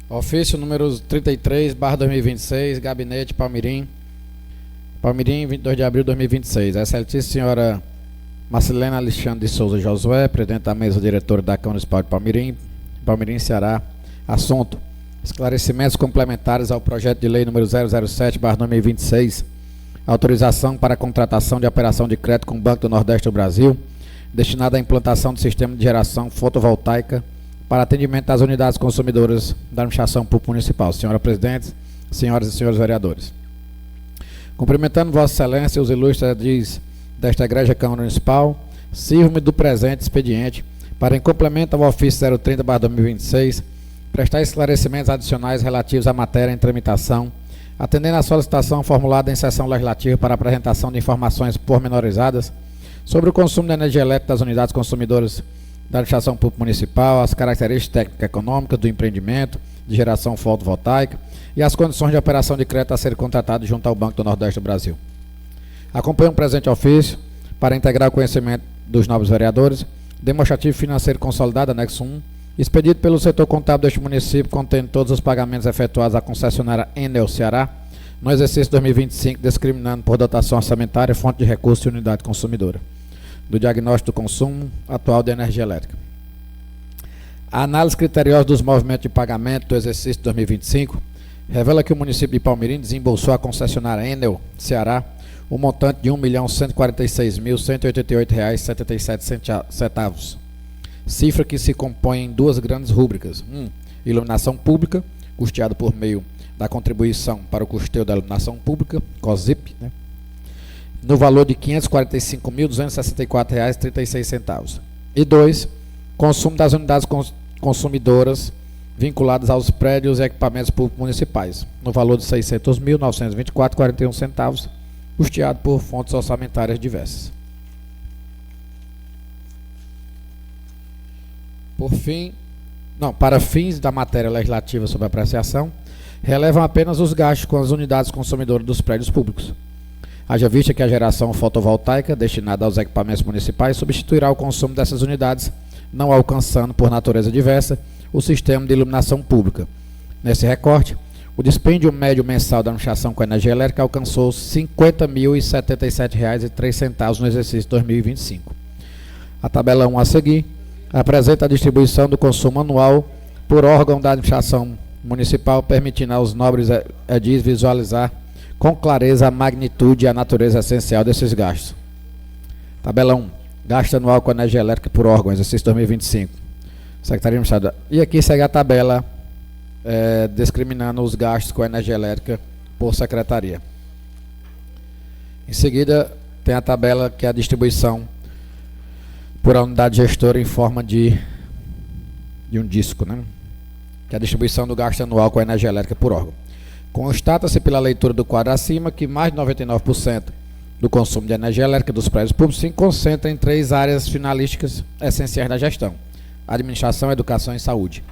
Ofício número 33/2026, Gabinete Palmirim, 22 de abril de 2026. Excelentíssima senhora Marcelena Alexandre de Souza Josué, presidente da mesa diretora da Câmara Municipal de Palmirim, Ceará. Assunto: esclarecimentos complementares ao projeto de lei número 007/2026, autorização para a contratação de operação de crédito com o Banco do Nordeste do Brasil, destinada à implantação do sistema de geração fotovoltaica para atendimento das unidades consumidoras da Administração Pública Municipal. Senhora Presidente, senhoras e senhores vereadores. Cumprimentando Vossa Excelência e os ilustres edis desta Egrégia Câmara Municipal, sirvo-me do presente expediente para, em complemento ao ofício 030/2026, prestar esclarecimentos adicionais relativos à matéria em tramitação, atendendo à solicitação formulada em sessão legislativa para apresentação de informações pormenorizadas sobre o consumo de energia elétrica das unidades consumidoras da Administração Pública Municipal, as características técnicas e econômicas do empreendimento de geração fotovoltaica e as condições de operação de crédito a ser contratado junto ao Banco do Nordeste do Brasil. Acompanho o presente ofício para integrar o conhecimento dos nobres vereadores, demonstrativo financeiro consolidado, anexo 1, expedido pelo setor contábil deste município, contendo todos os pagamentos efetuados à concessionária Enel Ceará no exercício 2025, discriminando por dotação orçamentária, fonte de recurso e unidade consumidora, do diagnóstico do consumo atual de energia elétrica. A análise criteriosa dos movimentos de pagamento do exercício 2025 revela que o município de Palmirim desembolsou à concessionária Enel Ceará o montante de R$ 1.146.188,77, cifra que se compõe em duas grandes rúbricas. Iluminação pública, custeado por meio da contribuição para o custeio da iluminação pública, COSIP, no valor de R$ 545.264,36. E 2. Consumo das unidades consumidoras vinculadas aos prédios e equipamentos públicos municipais, no valor de R$ 600.924,41, custeado por fontes orçamentárias diversas. Para fins da matéria legislativa sobre apreciação, relevam apenas os gastos com as unidades consumidoras dos prédios públicos. Haja vista que a geração fotovoltaica destinada aos equipamentos municipais substituirá o consumo dessas unidades, não alcançando, por natureza diversa, o sistema de iluminação pública. Nesse recorte, o dispêndio médio mensal da administração com energia elétrica alcançou R$ 50.077,03 no exercício 2025. A tabela 1 a seguir apresenta a distribuição do consumo anual por órgão da administração municipal, permitindo aos nobres edis visualizar com clareza a magnitude e a natureza essencial desses gastos. Tabela 1. Gasto anual com energia elétrica por órgão, exercício 2025. Secretaria de Estado. E aqui segue a tabela discriminando os gastos com energia elétrica por secretaria. Em seguida, tem a tabela que é a distribuição por unidade gestora em forma de um disco, que é a distribuição do gasto anual com energia elétrica por órgão. Constata-se pela leitura do quadro acima que mais de 99% do consumo de energia elétrica dos prédios públicos se concentra em 3 áreas finalísticas essenciais da gestão: administração, educação e saúde.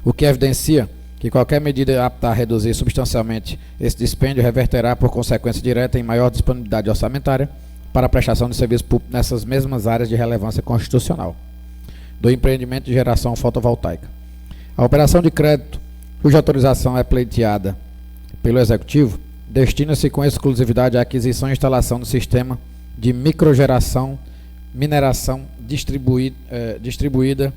O que evidencia que qualquer medida apta a reduzir substancialmente esse dispêndio reverterá por consequência direta em maior disponibilidade orçamentária para a prestação de serviço público nessas mesmas áreas de relevância constitucional do empreendimento de geração fotovoltaica. A operação de crédito, cuja autorização é pleiteada pelo Executivo, destina-se com exclusividade à aquisição e instalação do sistema de microgeração, mineração distribuída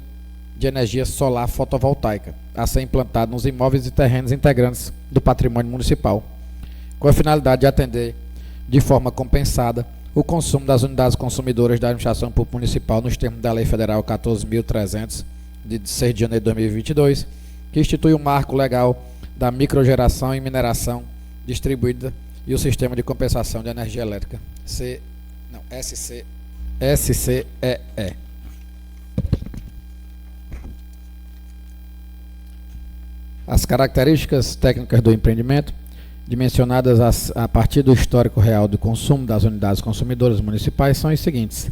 de energia solar fotovoltaica, a ser implantado nos imóveis e terrenos integrantes do patrimônio municipal, com a finalidade de atender de forma compensada o consumo das unidades consumidoras da Administração Pública Municipal nos termos da Lei Federal 14.300, de 6 de janeiro de 2022, que institui o marco legal da microgeração e mineração distribuída e o sistema de compensação de energia elétrica, SCEE. As características técnicas do empreendimento, dimensionadas a partir do histórico real do consumo das unidades consumidoras municipais, são as seguintes.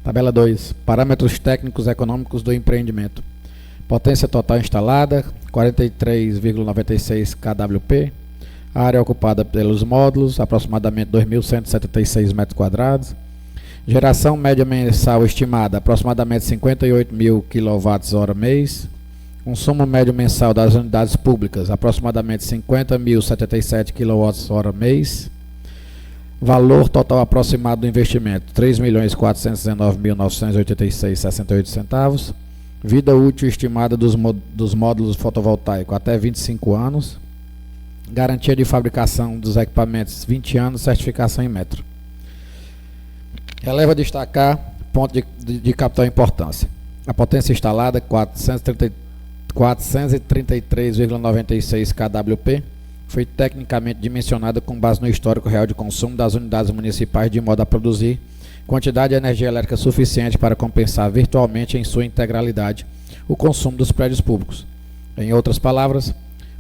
Tabela 2. Parâmetros técnicos econômicos do empreendimento. Potência total instalada, 43,96 kWp. A área ocupada pelos módulos, aproximadamente 2.176 metros quadrados. Geração média mensal estimada, aproximadamente 58.000 kWh mês. Consumo médio mensal das unidades públicas, aproximadamente 50.077 kWh mês. Valor total aproximado do investimento, 3.419.986,68 centavos. Vida útil estimada dos módulos fotovoltaicos, até 25 anos. Garantia de fabricação dos equipamentos, 20 anos, certificação em metro. Releva destacar ponto de capital importância. A potência instalada, 433,96 kWp, foi tecnicamente dimensionada com base no histórico real de consumo das unidades municipais, de modo a produzir quantidade de energia elétrica suficiente para compensar virtualmente em sua integralidade o consumo dos prédios públicos. Em outras palavras,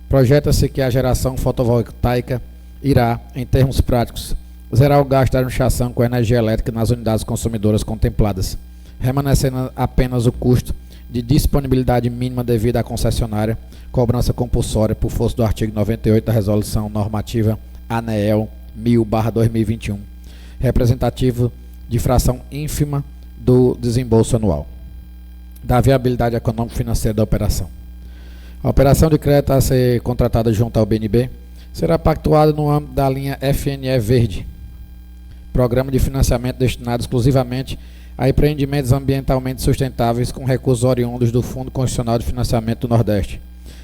projeta-se que a geração fotovoltaica irá, em termos práticos, zerar o gasto da administração com energia elétrica nas unidades consumidoras contempladas, remanescendo apenas o custo de disponibilidade mínima devida à concessionária, cobrança compulsória por força do artigo 98 da Resolução Normativa ANEEL 1000/2021, representativo de fração ínfima do desembolso anual, da viabilidade econômico-financeira da operação. A operação de crédito a ser contratada junto ao BNB será pactuada no âmbito da linha FNE Verde, programa de financiamento destinado exclusivamente a empreendimentos ambientalmente sustentáveis com recursos oriundos do Fundo Constitucional de Financiamento do Nordeste.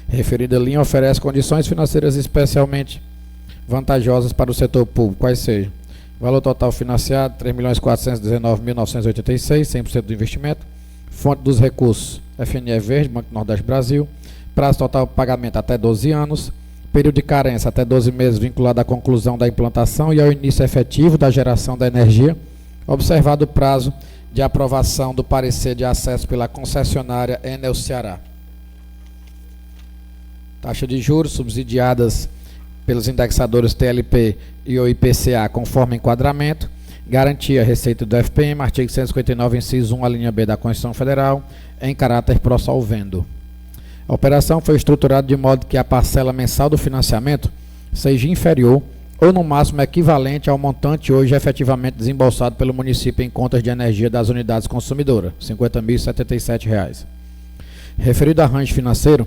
Referida linha oferece condições financeiras especialmente vantajosas para o setor público, quais sejam: valor total financiado, 3.419.986, 100% do investimento. Fonte dos recursos, FNE Verde, Banco do Nordeste Brasil. Prazo total de pagamento até 12 anos. Período de carência até 12 meses, vinculado à conclusão da implantação e ao início efetivo da geração da energia, observado o prazo de aprovação do parecer de acesso pela concessionária Enel Ceará. Taxa de juros subsidiadas pelos indexadores TLP e o IPCA conforme enquadramento. Garantia receita do FPM, artigo 159, inciso 1, a linha B da Constituição Federal, em caráter prossolvendo. A operação foi estruturada de modo que a parcela mensal do financiamento seja inferior ou no máximo equivalente ao montante hoje efetivamente desembolsado pelo município em contas de energia das unidades consumidoras, R$ 50.077. Referido arranjo financeiro,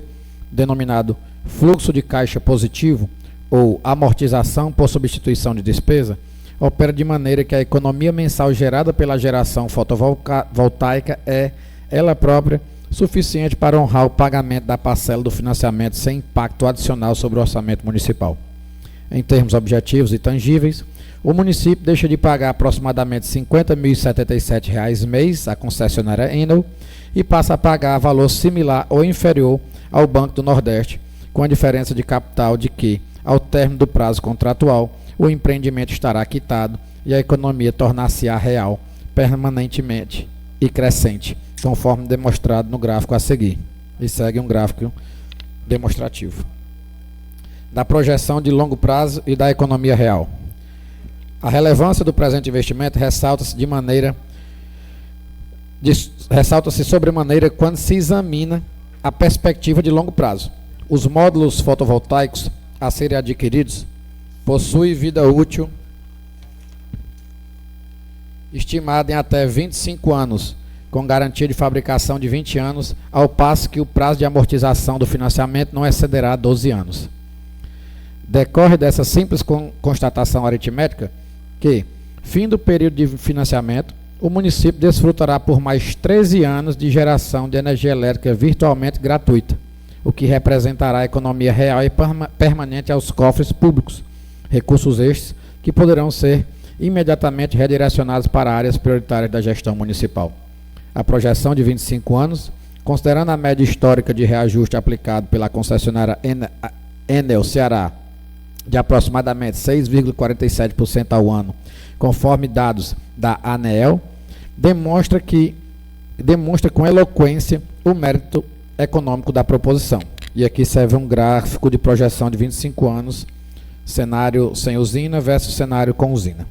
denominado fluxo de caixa positivo ou amortização por substituição de despesa, opera de maneira que a economia mensal gerada pela geração fotovoltaica é, ela própria, suficiente para honrar o pagamento da parcela do financiamento sem impacto adicional sobre o orçamento municipal. Em termos objetivos e tangíveis, o município deixa de pagar aproximadamente R$ 50.077 mês à concessionária Enel e passa a pagar valor similar ou inferior ao Banco do Nordeste, com a diferença de capital de que, ao término do prazo contratual, o empreendimento estará quitado e a economia tornar-se-á real, permanentemente e crescente, conforme demonstrado no gráfico a seguir. E segue um gráfico demonstrativo da projeção de longo prazo e da economia real. A relevância do presente investimento ressalta-se sobremaneira quando se examina a perspectiva de longo prazo. Os módulos fotovoltaicos a serem adquiridos possuem vida útil estimada em até 25 anos, com garantia de fabricação de 20 anos, ao passo que o prazo de amortização do financiamento não excederá 12 anos. Decorre dessa simples constatação aritmética que, fim do período de financiamento, o município desfrutará por mais 13 anos de geração de energia elétrica virtualmente gratuita, o que representará economia real e permanente aos cofres públicos, recursos estes que poderão ser imediatamente redirecionados para áreas prioritárias da gestão municipal. A projeção de 25 anos, considerando a média histórica de reajuste aplicado pela concessionária Enel Ceará, de aproximadamente 6,47% ao ano, conforme dados da ANEEL, demonstra com eloquência o mérito econômico da proposição. E aqui serve um gráfico de projeção de 25 anos, cenário sem usina versus cenário com usina.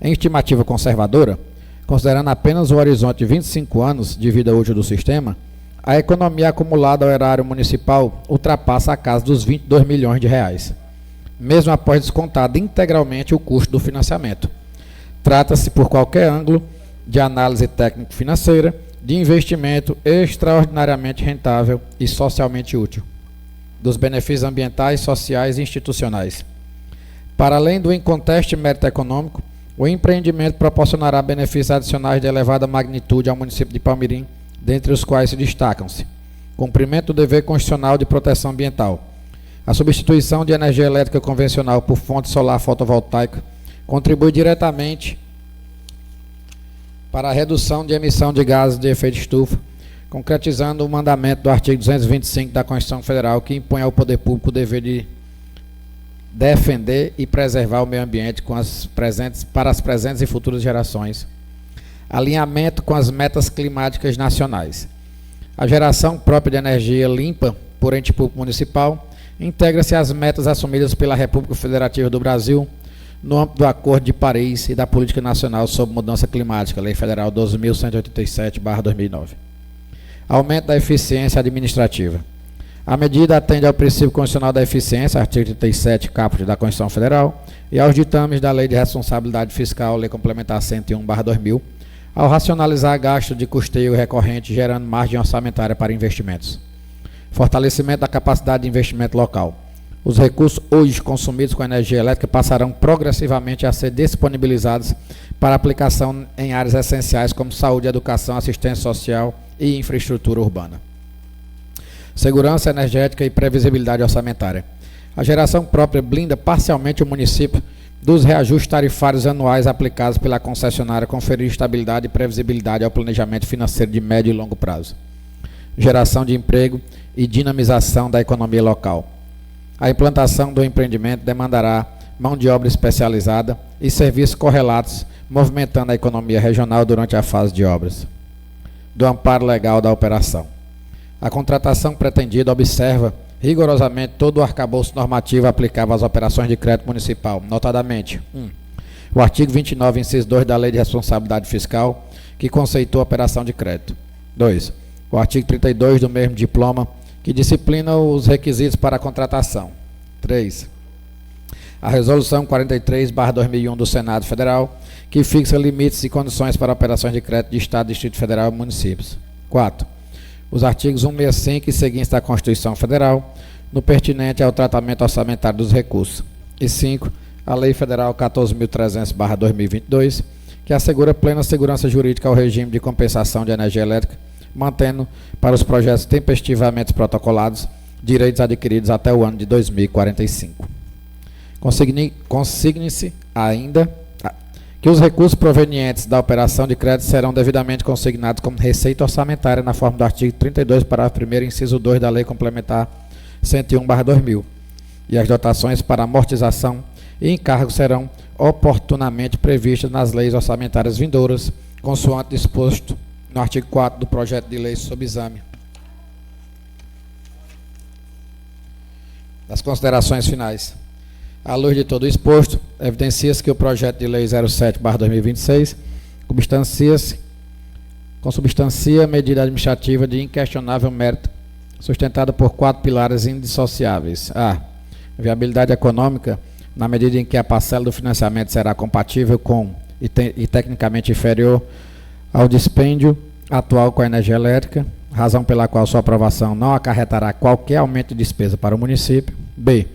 Em estimativa conservadora, considerando apenas o horizonte de 25 anos de vida útil do sistema, a economia acumulada ao erário municipal ultrapassa a casa dos 22 milhões de reais, mesmo após descontado integralmente o custo do financiamento. Trata-se, por qualquer ângulo de análise técnico-financeira, de investimento extraordinariamente rentável e socialmente útil, dos benefícios ambientais, sociais e institucionais. Para além do inconteste mérito econômico, o empreendimento proporcionará benefícios adicionais de elevada magnitude ao município de Palmirim, dentre os quais se destacam-se: cumprimento do dever constitucional de proteção ambiental. A substituição de energia elétrica convencional por fonte solar fotovoltaica contribui diretamente para a redução de emissão de gases de efeito estufa, concretizando o mandamento do artigo 225 da Constituição Federal, que impõe ao poder público o dever de defender e preservar o meio ambiente para as presentes e futuras gerações. Alinhamento com as metas climáticas nacionais. A geração própria de energia limpa por ente público municipal integra-se às metas assumidas pela República Federativa do Brasil no âmbito do Acordo de Paris e da Política Nacional sobre Mudança Climática, Lei Federal 12.187/2009. Aumento da eficiência administrativa. A medida atende ao princípio constitucional da eficiência, artigo 37, caput da Constituição Federal, e aos ditames da Lei de Responsabilidade Fiscal, Lei Complementar 101/2000, ao racionalizar gasto de custeio recorrente, gerando margem orçamentária para investimentos. Fortalecimento da capacidade de investimento local. Os recursos hoje consumidos com energia elétrica passarão progressivamente a ser disponibilizados para aplicação em áreas essenciais como saúde, educação, assistência social e infraestrutura urbana. Segurança energética e previsibilidade orçamentária. A geração própria blinda parcialmente o município dos reajustes tarifários anuais aplicados pela concessionária, conferindo estabilidade e previsibilidade ao planejamento financeiro de médio e longo prazo. Geração de emprego e dinamização da economia local. A implantação do empreendimento demandará mão de obra especializada e serviços correlatos, movimentando a economia regional durante a fase de obras. Do amparo legal da operação. A contratação pretendida observa rigorosamente todo o arcabouço normativo aplicável às operações de crédito municipal, notadamente: 1. O artigo 29, inciso 2 da Lei de Responsabilidade Fiscal, que conceitua a operação de crédito. 2. O artigo 32 do mesmo diploma, que disciplina os requisitos para a contratação. 3. A Resolução 43/2001 do Senado Federal, que fixa limites e condições para operações de crédito de Estado, Distrito Federal e municípios. 4. Os artigos 165 e seguintes da Constituição Federal, no pertinente ao tratamento orçamentário dos recursos. E 5. A Lei Federal 14.300/2022, que assegura plena segurança jurídica ao regime de compensação de energia elétrica, mantendo para os projetos tempestivamente protocolados direitos adquiridos até o ano de 2045. Consigne-se ainda que os recursos provenientes da operação de crédito serão devidamente consignados como receita orçamentária na forma do artigo 32, parágrafo 1º, inciso 2 da Lei Complementar 101/2000, e as dotações para amortização e encargos serão oportunamente previstas nas leis orçamentárias vindouras, consoante disposto no artigo 4 do projeto de lei sob exame. Das considerações finais. À luz de todo o exposto, evidencia-se que o projeto de lei 07/2026 consubstancia medida administrativa de inquestionável mérito, sustentada por 4 pilares indissociáveis. A. Viabilidade econômica, na medida em que a parcela do financiamento será compatível com e tecnicamente inferior ao dispêndio atual com a energia elétrica, razão pela qual sua aprovação não acarretará qualquer aumento de despesa para o município. B.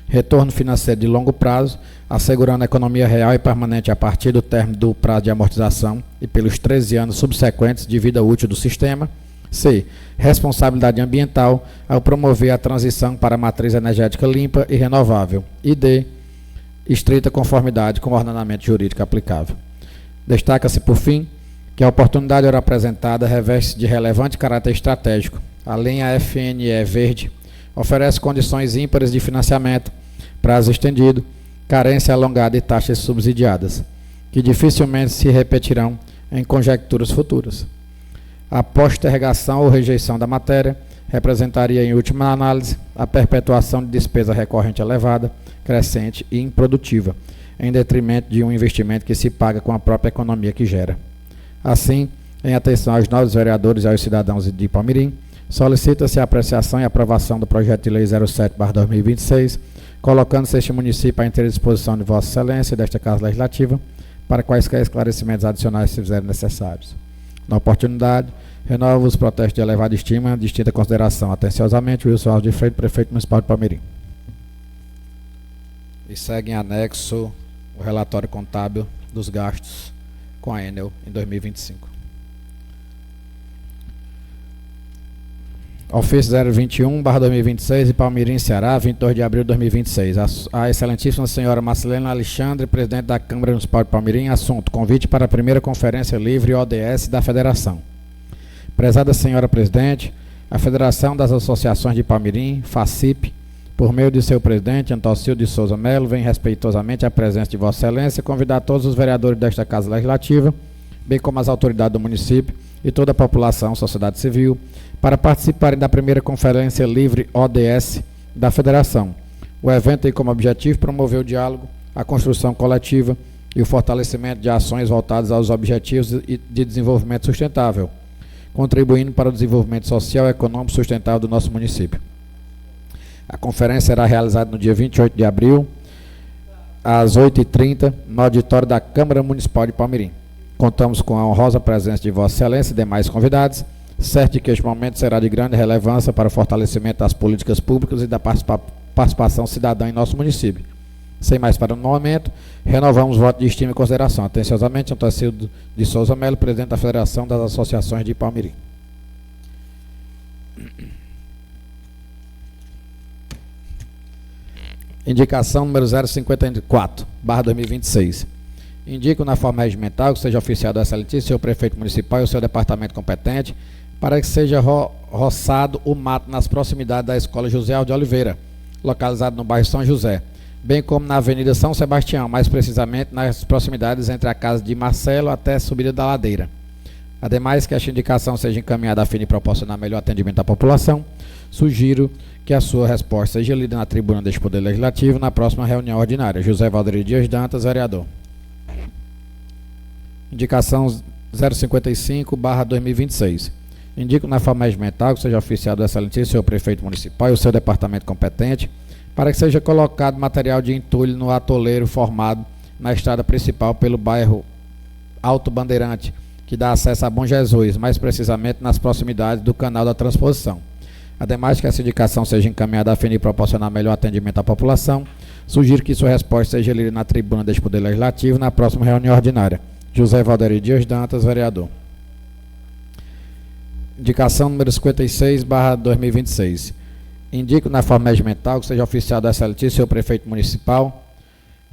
Retorno financeiro de longo prazo, assegurando a economia real e permanente a partir do término do prazo de amortização e pelos 13 anos subsequentes de vida útil do sistema. C. Responsabilidade ambiental, ao promover a transição para a matriz energética limpa e renovável. E D. Estrita conformidade com o ordenamento jurídico aplicável. Destaca-se, por fim, que a oportunidade ora apresentada reveste de relevante caráter estratégico. Além, a FNE Verde oferece condições ímpares de financiamento, prazo estendido, carência alongada e taxas subsidiadas, que dificilmente se repetirão em conjecturas futuras. A postergação ou rejeição da matéria representaria, em última análise, a perpetuação de despesa recorrente elevada, crescente e improdutiva, em detrimento de um investimento que se paga com a própria economia que gera. Assim, em atenção aos novos vereadores e aos cidadãos de Palmirim, solicita-se a apreciação e aprovação do projeto de lei 07/2026, colocando-se este município à inteira disposição de Vossa Excelência e desta Casa Legislativa para quaisquer esclarecimentos adicionais se fizerem necessários. Na oportunidade, Renovo os protestos de elevada estima e distinta consideração. Atenciosamente, Wilson Alves de Freitas, prefeito municipal de Palmirim. E segue em anexo o relatório contábil dos gastos com a Enel em 2025. Ofício 021/2026 de Palmirim, Ceará, 22 de abril de 2026. A excelentíssima senhora Marcelena Alexandre, presidente da Câmara Municipal de Palmirim, assunto: convite para a primeira Conferência Livre ODS da Federação. Prezada senhora presidente, a Federação das Associações de Palmirim, FACIP, por meio de seu presidente, Antocildo de Souza Melo, vem respeitosamente à presença de Vossa Excelência convidar todos os vereadores desta Casa Legislativa, bem como as autoridades do município e toda a população, sociedade civil, para participarem da primeira Conferência Livre ODS da Federação. O evento tem como objetivo promover o diálogo, a construção coletiva e o fortalecimento de ações voltadas aos objetivos de desenvolvimento sustentável, contribuindo para o desenvolvimento social e econômico sustentável do nosso município. A conferência será realizada no dia 28 de abril, às 8h30, no auditório da Câmara Municipal de Palmirim. Contamos com a honrosa presença de Vossa Excelência e demais convidados, certo de que este momento será de grande relevância para o fortalecimento das políticas públicas e da participação cidadã em nosso município. Sem mais para o momento, renovamos o voto de estima e consideração. Atenciosamente, Antocildo de Souza Melo, presidente da Federação das Associações de Palmirim. Indicação número 054/2026. Indico na forma regimental que seja oficiado a excelentíssimo o prefeito municipal e o seu departamento competente para que seja roçado o mato nas proximidades da Escola José Aldo de Oliveira, localizado no bairro São José, bem como na Avenida São Sebastião, mais precisamente nas proximidades entre a casa de Marcelo até a subida da ladeira. Ademais, que esta indicação seja encaminhada a fim de proporcionar melhor atendimento à população, sugiro que a sua resposta seja lida na tribuna deste Poder Legislativo na próxima reunião ordinária. José Valdir Dias Dantas, vereador. Indicação 055/2026. Indico na forma regimental que seja oficiado o excelentíssimo senhor prefeito municipal e o seu departamento competente para que seja colocado material de entulho no atoleiro formado na estrada principal pelo bairro Alto Bandeirante, que dá acesso a Bom Jesus, mais precisamente nas proximidades do canal da transposição. Ademais, que essa indicação seja encaminhada a fim de proporcionar melhor atendimento à população, sugiro que sua resposta seja lida na tribuna deste Poder Legislativo na próxima reunião ordinária. José Valdir Dias Dantas, vereador. Indicação número 56/2026. Indico na forma regimental que seja oficiado a excelentíssimo senhor prefeito municipal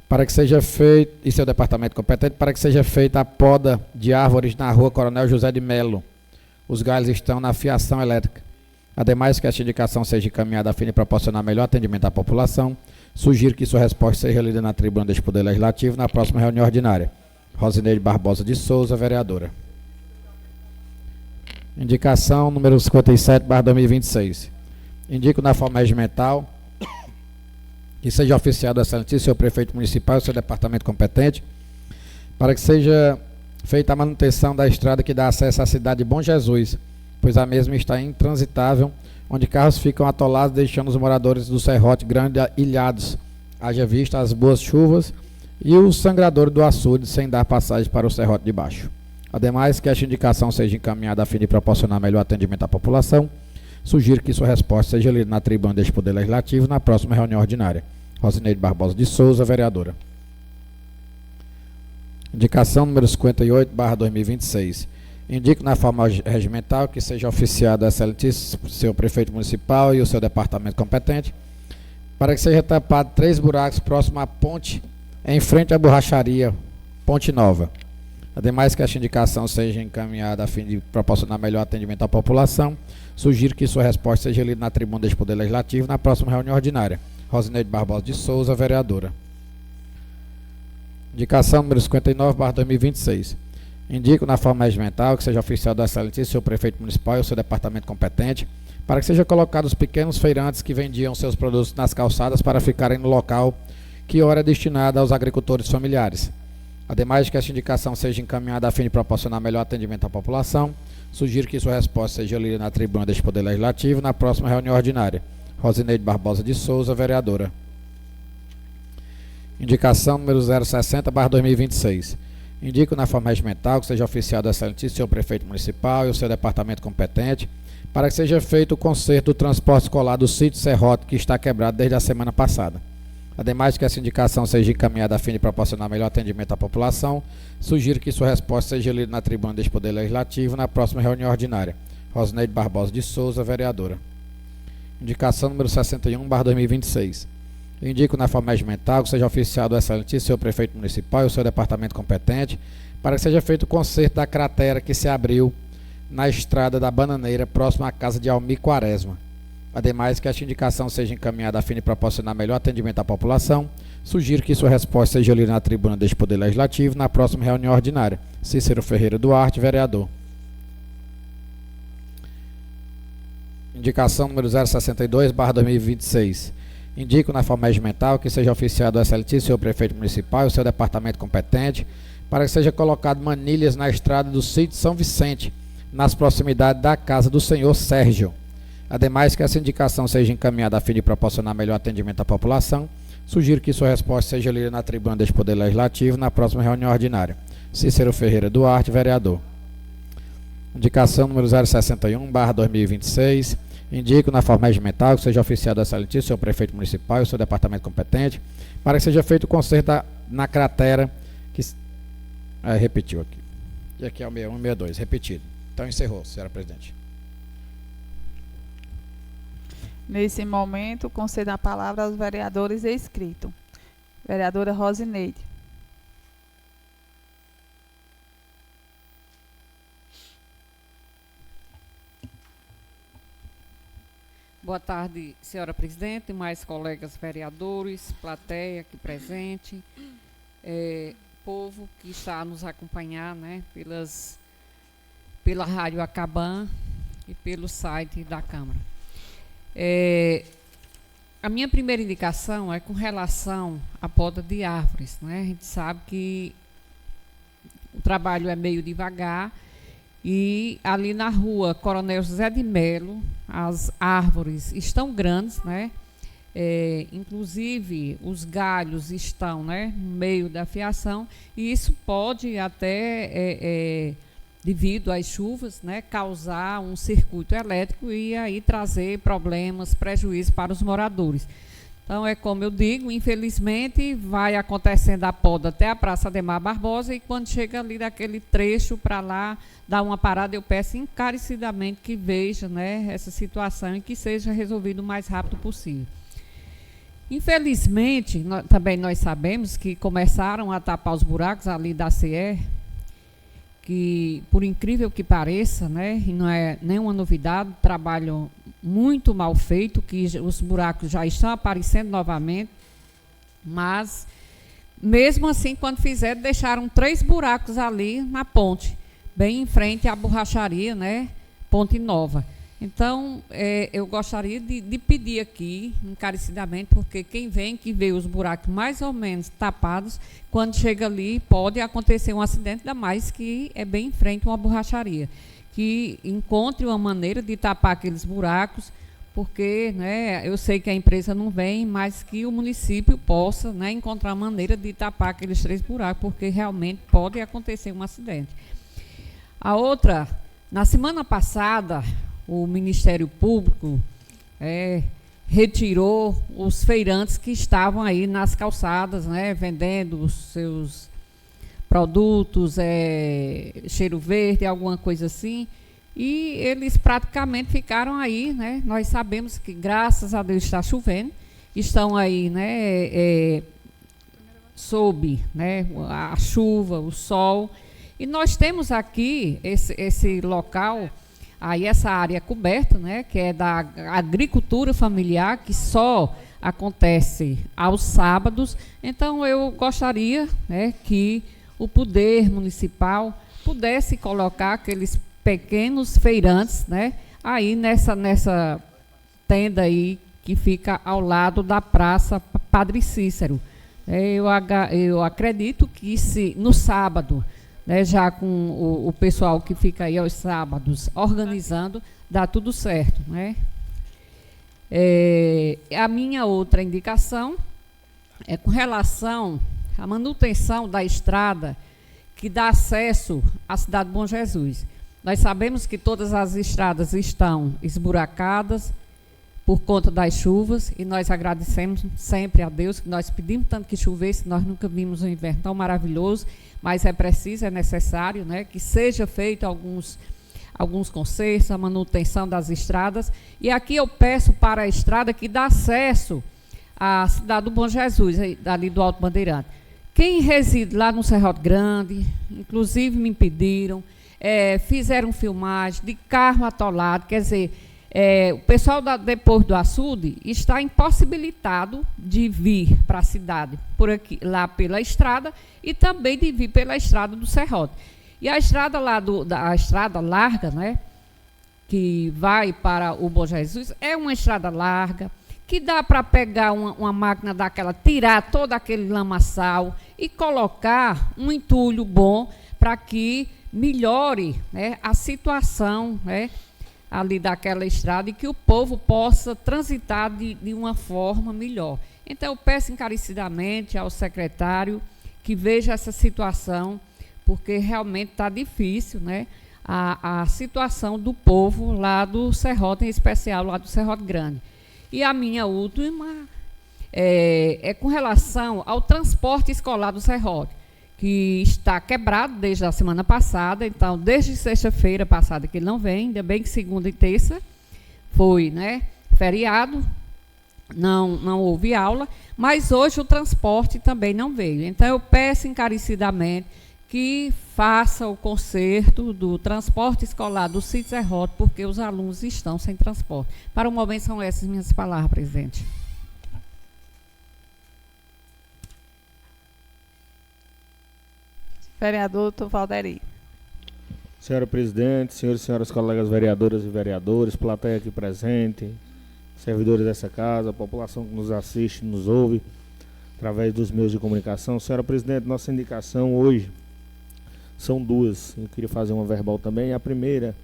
para que seja feito, e seu departamento competente, para que seja feita a poda de árvores na rua Coronel José de Melo. Os galhos estão na fiação elétrica. Ademais, que esta indicação seja encaminhada a fim de proporcionar melhor atendimento à população, sugiro que sua resposta seja lida na tribuna deste Poder Legislativo na próxima reunião ordinária. Rosineide Barbosa de Souza, vereadora. Indicação número 57/2026. Indico na forma regimental que seja oficiado o excelentíssimo senhor prefeito municipal e seu departamento competente para que seja feita a manutenção da estrada que dá acesso à cidade de Bom Jesus, pois a mesma está intransitável, onde carros ficam atolados, deixando os moradores do Serrote Grande ilhados, haja vista as boas chuvas e o sangrador do açude sem dar passagem para o Serrote de Baixo. Ademais, que esta indicação seja encaminhada a fim de proporcionar melhor atendimento à população, sugiro que sua resposta seja lida na tribuna deste Poder Legislativo na próxima reunião ordinária. Rosineide Barbosa de Souza, vereadora. Indicação número 58/2026. Indico na forma regimental que seja oficiado a excelentíssimo senhor prefeito municipal e o seu departamento competente para que seja tapado 3 buracos próximo à ponte em frente à borracharia Ponte Nova. Ademais, que esta indicação seja encaminhada a fim de proporcionar melhor atendimento à população, sugiro que sua resposta seja lida na tribuna deste Poder Legislativo na próxima reunião ordinária. Rosineide Barbosa de Souza, vereadora. Indicação número 59/2026. Indico na forma regimental que seja oficial do excelentíssimo senhor prefeito municipal e o seu departamento competente para que seja colocado os pequenos feirantes que vendiam seus produtos nas calçadas para ficarem no local que ora é destinada aos agricultores familiares. Ademais, que esta indicação seja encaminhada a fim de proporcionar melhor atendimento à população, sugiro que sua resposta seja lida na tribuna deste Poder Legislativo na próxima reunião ordinária. Rosineide Barbosa de Souza, vereadora. Indicação número 060/2026. Indico na forma regimental que seja oficiado ao excelentíssimo senhor prefeito municipal e o seu departamento competente para que seja feito o conserto do transporte escolar do sítio Serrote, que está quebrado desde a semana passada. Ademais de que essa indicação seja encaminhada a fim de proporcionar melhor atendimento à população, sugiro que sua resposta seja lida na tribuna deste Poder Legislativo na próxima reunião ordinária. Rosineide Barbosa de Souza, vereadora. Indicação número 61/2026. Indico na forma regimental que seja oficiado ao excelentíssimo senhor prefeito municipal e o seu departamento competente para que seja feito o conserto da cratera que se abriu na estrada da Bananeira, próximo à casa de Almir Quaresma. Ademais que esta indicação seja encaminhada a fim de proporcionar melhor atendimento à população, sugiro que sua resposta seja lida na tribuna deste Poder Legislativo na próxima reunião ordinária. Cícero Ferreira Duarte, vereador. Indicação número 062/2026. Indico na forma regimental que seja oficiado ao excelentíssimo senhor prefeito municipal e o seu departamento competente para que seja colocado manilhas na estrada do sítio São Vicente, nas proximidades da casa do senhor Sérgio. Ademais que essa indicação seja encaminhada a fim de proporcionar melhor atendimento à população, sugiro que sua resposta seja lida na tribuna deste Poder Legislativo na próxima reunião ordinária. Cícero Ferreira Duarte, vereador. Indicação número 061/2026. Indico na forma regimental que seja oficiado ao excelentíssimo senhor prefeito municipal e o seu departamento competente para que seja feito o conserto na cratera que... repetiu aqui. E aqui é o 61 e 62, repetido. Então encerrou, senhora presidente. Nesse momento, concedo a palavra aos vereadores inscritos. Vereadora Rosineide. Boa tarde, senhora presidente, mais colegas vereadores, plateia aqui presente, povo que está a nos acompanhar, né, pela Rádio Acaban e pelo site da Câmara. A minha primeira indicação é com relação à poda de árvores, né? A gente sabe que o trabalho é meio devagar e ali na rua Coronel José de Melo as árvores estão grandes, né? Inclusive os galhos estão, né, no meio da fiação e isso pode até devido às chuvas, né, causar um circuito elétrico e aí trazer problemas, prejuízos para os moradores. Então, é como eu digo, infelizmente, vai acontecendo a poda até a Praça Ademar Barbosa e quando chega ali daquele trecho para lá, dá uma parada, eu peço encarecidamente que veja, né, essa situação e que seja resolvido o mais rápido possível. Infelizmente, também nós sabemos que começaram a tapar os buracos ali da CE, que, por incrível que pareça, né, e não é nenhuma novidade, trabalho muito mal feito, que os buracos já estão aparecendo novamente, mas, mesmo assim, quando fizeram, deixaram 3 buracos ali na ponte, bem em frente à borracharia, né, Ponte Nova. Então, eu gostaria de pedir aqui, encarecidamente, porque quem vem, que vê os buracos mais ou menos tapados, quando chega ali, pode acontecer um acidente, ainda mais que é bem em frente a uma borracharia. Que encontre uma maneira de tapar aqueles buracos, porque, né, eu sei que a empresa não vem, mas que o município possa, né, encontrar maneira de tapar aqueles 3 buracos, porque realmente pode acontecer um acidente. A outra, na semana passada, o Ministério Público retirou os feirantes que estavam aí nas calçadas, né, vendendo os seus produtos, cheiro verde, alguma coisa assim, e eles praticamente ficaram aí, né? Nós sabemos que, graças a Deus, está chovendo, estão aí, né, sob, né, a chuva, o sol, e nós temos aqui esse local, aí essa área coberta, né, que é da agricultura familiar, que só acontece aos sábados. Então, eu gostaria, né, que o poder municipal pudesse colocar aqueles pequenos feirantes, né, aí nessa tenda aí que fica ao lado da Praça Padre Cícero. Eu acredito que se no sábado, né, já com o pessoal que fica aí aos sábados organizando, dá tudo certo, né? A minha outra indicação é com relação à manutenção da estrada que dá acesso à cidade de Bom Jesus. Nós sabemos que todas as estradas estão esburacadas por conta das chuvas, e nós agradecemos sempre a Deus, que nós pedimos tanto que chovesse, nós nunca vimos um inverno tão maravilhoso, mas é preciso, é necessário, né, que seja feito alguns consertos, a manutenção das estradas. E aqui eu peço para a estrada que dá acesso à cidade do Bom Jesus, ali do Alto Bandeirante. Quem reside lá no Serrote Grande, inclusive me pediram, fizeram filmagem de carro atolado, quer dizer, o pessoal depois do açude está impossibilitado de vir para a cidade, por aqui, lá pela estrada, e também de vir pela estrada do Serrote. E a estrada lá, a estrada larga, né, que vai para o Bom Jesus, é uma estrada larga, que dá para pegar uma máquina daquela, tirar todo aquele lamaçal e colocar um entulho bom para que melhore, né, a situação, né, ali daquela estrada, e que o povo possa transitar de uma forma melhor. Então, eu peço encarecidamente ao secretário que veja essa situação, porque realmente está difícil, né, a situação do povo lá do Serrote, em especial lá do Serrote Grande. E a minha última é com relação ao transporte escolar do Serrote, que está quebrado desde a semana passada. Então, desde sexta-feira passada que ele não vem, ainda bem que segunda e terça foi, né, feriado, não houve aula, mas hoje o transporte também não veio. Então, eu peço encarecidamente que faça o conserto do transporte escolar do sítio Serrote, porque os alunos estão sem transporte. Para o momento, são essas minhas palavras, presidente. Vereador Dr. Valderi. Senhora presidente, senhores e senhoras colegas vereadoras e vereadores, plateia aqui presente, servidores dessa casa, a população que nos assiste, nos ouve através dos meios de comunicação. Senhora presidente, nossa indicação hoje são duas. Eu queria fazer uma verbal também. A primeira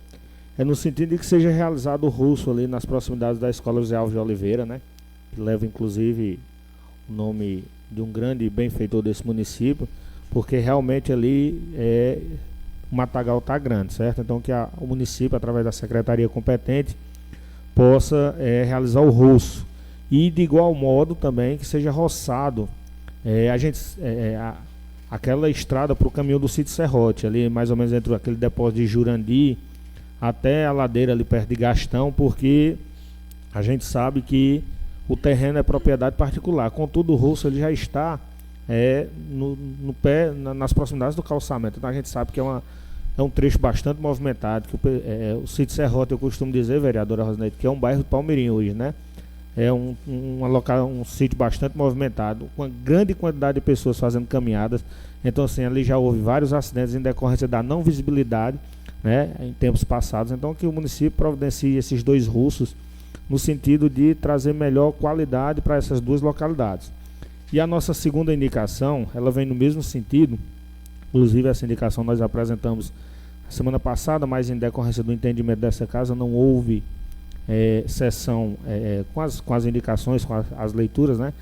é no sentido de que seja realizado o russo ali nas proximidades da Escola José Alves de Oliveira, né? Que leva inclusive o nome de um grande benfeitor desse município, porque realmente ali o matagal está grande, certo? Então que o município, através da secretaria competente, possa realizar o roço. E de igual modo também que seja roçado aquela estrada para o caminho do sítio Serrote, ali mais ou menos entre aquele depósito de Jurandi até a ladeira ali perto de Gastão, porque a gente sabe que o terreno é propriedade particular. Contudo, o roço ele já está nas proximidades do calçamento. Então a gente sabe que é um trecho bastante movimentado, que o sítio Serrote, eu costumo dizer, vereadora Rosneide, que é um bairro de Palmirim hoje, né? É um sítio bastante movimentado, com uma grande quantidade de pessoas fazendo caminhadas. Então, assim, ali já houve vários acidentes em decorrência da não visibilidade, né, em tempos passados. Então, que o município providencie esses dois russos no sentido de trazer melhor qualidade para essas duas localidades. E a nossa segunda indicação, ela vem no mesmo sentido. Inclusive, essa indicação nós apresentamos a semana passada, mas em decorrência do entendimento dessa casa não houve sessão com as indicações, com as leituras, né?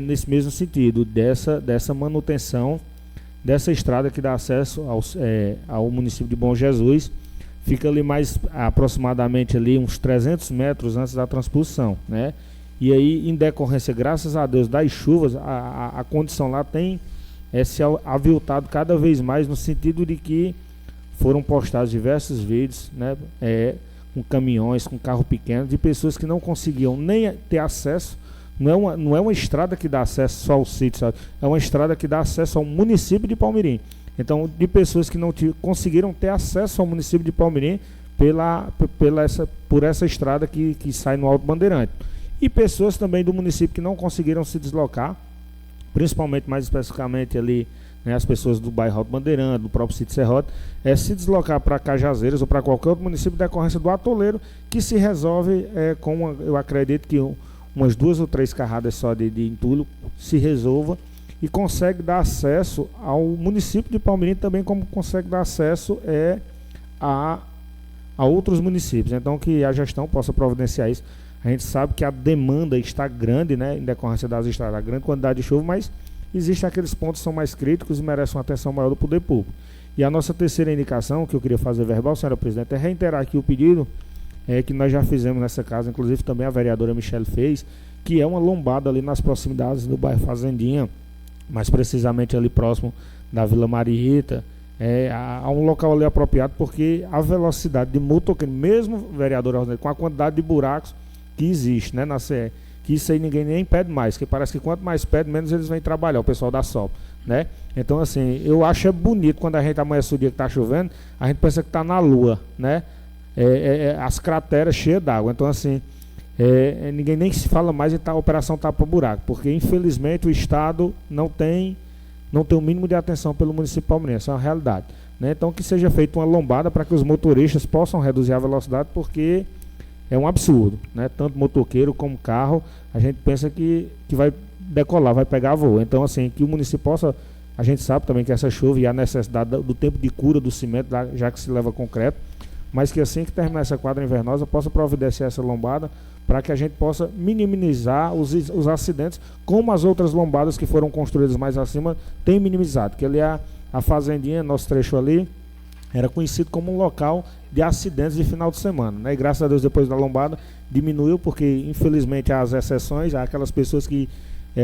Nesse mesmo sentido, dessa manutenção dessa estrada que dá acesso ao município de Bom Jesus. Fica ali mais aproximadamente ali uns 300 metros antes da transposição, né? E aí, em decorrência, graças a Deus, das chuvas, a condição lá tem se aviltado cada vez mais, no sentido de que foram postados diversos vídeos, né? Com caminhões, com carro pequeno, de pessoas que não conseguiam nem ter acesso. Não é uma estrada que dá acesso só ao sítio, sabe? É uma estrada que dá acesso ao município de Palmirim. Então, de pessoas que não conseguiram ter acesso ao município de Palmirim por essa estrada que sai no Alto Bandeirante. E pessoas também do município que não conseguiram se deslocar, principalmente, mais especificamente ali, né, as pessoas do bairro Alto Bandeirante, do próprio sítio Serrote, se deslocar para Cajazeiras ou para qualquer outro município de decorrência do atoleiro, que se resolve eu acredito que umas 2 ou 3 carradas só de entulho se resolva e consegue dar acesso ao município de Palmirim, também como consegue dar acesso a outros municípios. Então, que a gestão possa providenciar isso. A gente sabe que a demanda está grande, né, em decorrência das estradas, a grande quantidade de chuva, mas existem aqueles pontos que são mais críticos e merecem uma atenção maior do poder público. E a nossa terceira indicação, que eu queria fazer verbal, senhora presidente, é reiterar aqui o pedido que nós já fizemos nessa casa, inclusive também a vereadora Michele fez, que é uma lombada ali nas proximidades do bairro Fazendinha, mais precisamente ali próximo da Vila Marieta, há um local ali apropriado, porque a velocidade de motoqueiro, mesmo, vereadora Rosnete, com a quantidade de buracos que existe, né, na CE, que isso aí ninguém nem pede mais, que parece que quanto mais pede, menos eles vêm trabalhar, o pessoal da SOP, né? Então, assim, eu acho bonito quando a gente amanhece o dia que está chovendo, a gente pensa que está na lua, né? As crateras cheias d'água. Então, assim, ninguém nem se fala mais em operação tapa-buraco, porque, infelizmente, o Estado não tem o mínimo de atenção pelo município palmeirense, é uma realidade, né? Então, que seja feita uma lombada para que os motoristas possam reduzir a velocidade, porque é um absurdo, né? Tanto motoqueiro como carro, a gente pensa que vai decolar, vai pegar voo. Então, assim, que o município possa, a gente sabe também que essa chuva e a necessidade do tempo de cura do cimento, já que se leva concreto, mas que assim que terminar essa quadra invernosa, possa providenciar essa lombada para que a gente possa minimizar os acidentes, como as outras lombadas que foram construídas mais acima têm minimizado, que ali a Fazendinha, nosso trecho ali, era conhecido como um local de acidentes de final de semana, né? E graças a Deus, depois da lombada, diminuiu, porque infelizmente há as exceções, há aquelas pessoas que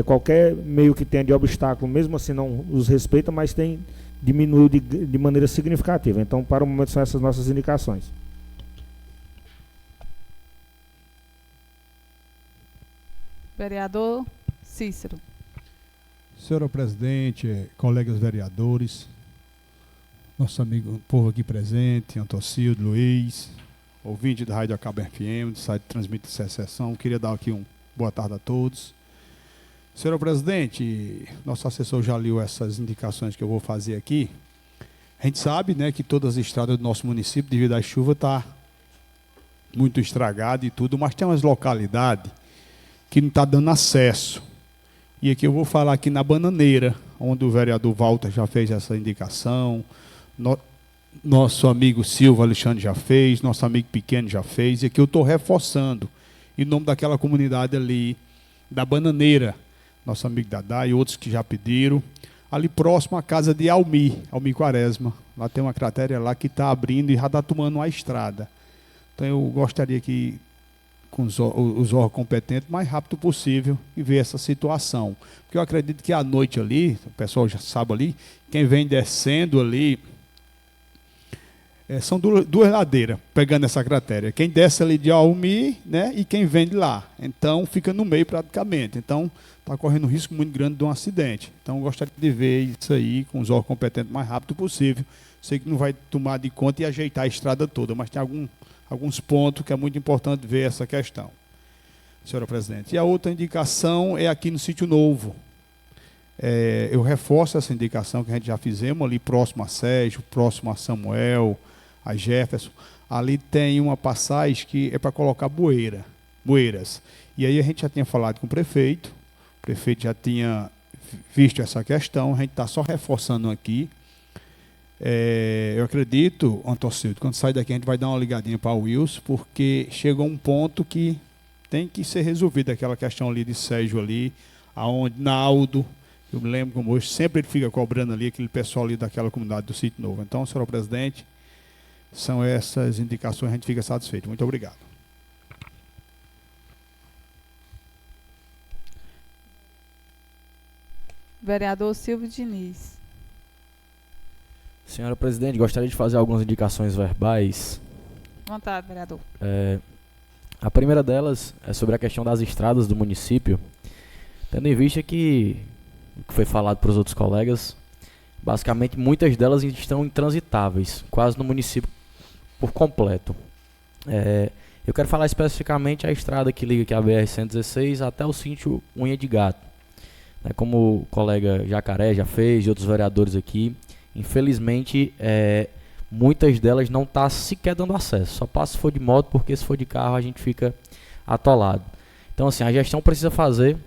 qualquer meio que tenha de obstáculo, mesmo assim não os respeita, mas diminuiu de maneira significativa. Então, para o momento, são essas nossas indicações. Vereador Cícero. Senhora presidente, colegas vereadores, nosso amigo, povo aqui presente, Antocildo, Luiz, ouvinte da Rádio Acaba FM, do site Transmite essa sessão, queria dar aqui boa tarde a todos. Senhor presidente, nosso assessor já leu essas indicações que eu vou fazer aqui. A gente sabe, né, que todas as estradas do nosso município, devido à chuva, está muito estragada e tudo, mas tem umas localidades que não está dando acesso. E aqui eu vou falar aqui na Bananeira, onde o vereador Walter já fez essa indicação, nosso amigo Silva Alexandre já fez, nosso amigo Pequeno já fez, e aqui eu estou reforçando, em nome daquela comunidade ali, da Bananeira, nosso amigo Dadá e outros que já pediram, ali próximo à casa de Almi Quaresma, lá tem uma cratera lá que está abrindo e já está tomando uma estrada. Então eu gostaria que, com os órgãos competentes, o mais rápido possível, e ver essa situação. Porque eu acredito que à noite ali, o pessoal já sabe ali, quem vem descendo ali, são duas ladeiras, pegando essa cratera. Quem desce ali de Almi, né, e quem vem de lá. Então, fica no meio praticamente. Então, está correndo um risco muito grande de um acidente. Então, eu gostaria de ver isso aí com os órgãos competentes o mais rápido possível. Sei que não vai tomar de conta e ajeitar a estrada toda, mas tem alguns pontos que é muito importante ver essa questão, senhora presidente. E a outra indicação é aqui no Sítio Novo. Eu reforço essa indicação que a gente já fizemos ali próximo a Sérgio, próximo a Samuel, a Jefferson. Ali tem uma passagem que é para colocar bueiras. E aí a gente já tinha falado com o prefeito já tinha visto essa questão, a gente está só reforçando aqui. Eu acredito, Antocildo, quando sair daqui a gente vai dar uma ligadinha para o Wilson, porque chegou um ponto que tem que ser resolvida aquela questão ali de Sérgio ali, aonde Naldo, eu me lembro como hoje, sempre ele fica cobrando ali aquele pessoal ali daquela comunidade do Sítio Novo. Então, senhor presidente, são essas indicações, a gente fica satisfeito. Muito obrigado. Vereador Silvio Diniz. Senhora presidente, gostaria de fazer algumas indicações verbais. Vontade, vereador. A primeira delas é sobre a questão das estradas do município, tendo em vista que o que foi falado para os outros colegas, basicamente muitas delas estão intransitáveis, quase no município por completo. Eu quero falar especificamente a estrada que liga aqui a BR-116 até o sítio Unha de Gato, né, como o colega Jacaré já fez e outros vereadores aqui. Infelizmente, muitas delas não estão sequer dando acesso, só passa se for de moto, porque se for de carro a gente fica atolado. Então, assim, a gestão precisa fazer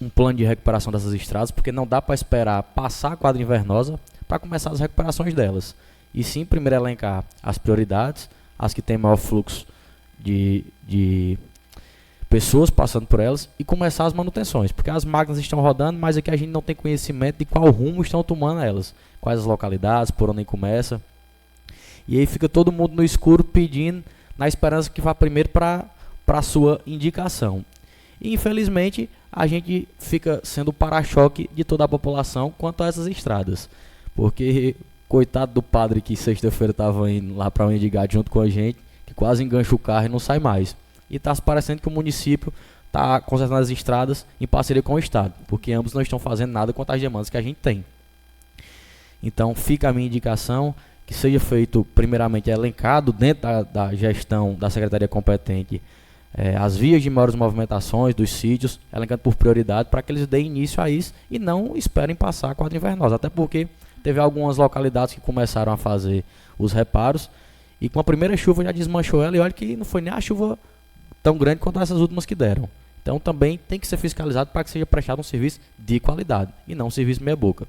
um plano de recuperação dessas estradas, porque não dá para esperar passar a quadra invernosa para começar as recuperações delas. E sim, primeiro elencar as prioridades, as que têm maior fluxo de pessoas passando por elas e começar as manutenções, porque as máquinas estão rodando, mas aqui a gente não tem conhecimento de qual rumo estão tomando elas, quais as localidades, por onde começa. E aí fica todo mundo no escuro pedindo, na esperança que vá primeiro para a sua indicação. E infelizmente a gente fica sendo o para-choque de toda a população quanto a essas estradas, porque coitado do padre que sexta-feira estava indo lá para o Endigado junto com a gente, que quase engancha o carro e não sai mais. E está se parecendo que o município está consertando as estradas em parceria com o Estado, porque ambos não estão fazendo nada quanto às demandas que a gente tem. Então fica a minha indicação que seja feito, primeiramente, elencado dentro da gestão da secretaria competente as vias de maiores movimentações dos sítios, elencando por prioridade para que eles deem início a isso e não esperem passar a quadra invernosa, até porque teve algumas localidades que começaram a fazer os reparos e com a primeira chuva já desmanchou ela, e olha que não foi nem a chuva tão grande quanto essas últimas que deram. Então também tem que ser fiscalizado para que seja prestado um serviço de qualidade e não um serviço meia boca.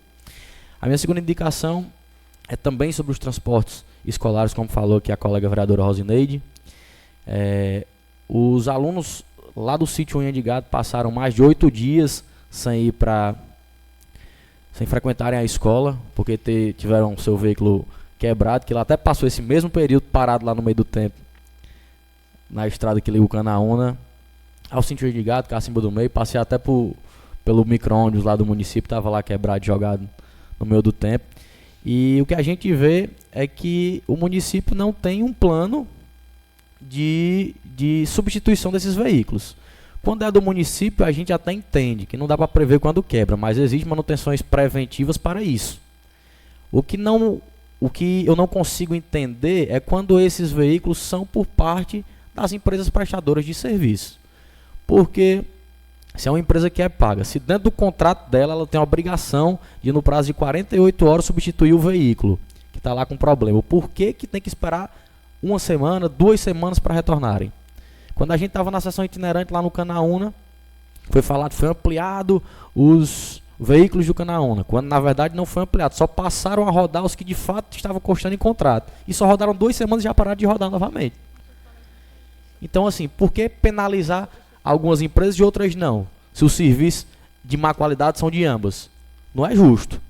A minha segunda indicação é também sobre os transportes escolares, como falou aqui a colega vereadora Rosineide. Os alunos lá do sítio Unha de Gado passaram mais de 8 dias sem frequentarem a escola, porque tiveram seu veículo quebrado, que lá até passou esse mesmo período parado lá no meio do tempo, na estrada que liga o Canaúna ao sítio Unha de Gado, Cacimba do Meio. Passei até pelo micro-ônibus lá do município, estava lá quebrado, jogado no meio do tempo. E o que a gente vê é que o município não tem um plano de substituição desses veículos. Quando é do município, a gente até entende que não dá para prever quando quebra, mas existem manutenções preventivas para isso. O que eu não consigo entender é quando esses veículos são por parte das empresas prestadoras de serviço. Porque se é uma empresa que é paga, se dentro do contrato dela ela tem a obrigação de, no prazo de 48 horas, substituir o veículo que está lá com problema, por que tem que esperar uma semana, 2 semanas para retornarem? Quando a gente estava na sessão itinerante lá no Canaúna, foi ampliado os veículos do Canaúna, quando na verdade não foi ampliado, só passaram a rodar os que de fato estavam constando em contrato, e só rodaram 2 semanas e já pararam de rodar novamente. Então assim, por que penalizar algumas empresas e outras não? Se os serviços de má qualidade são de ambas, não é justo.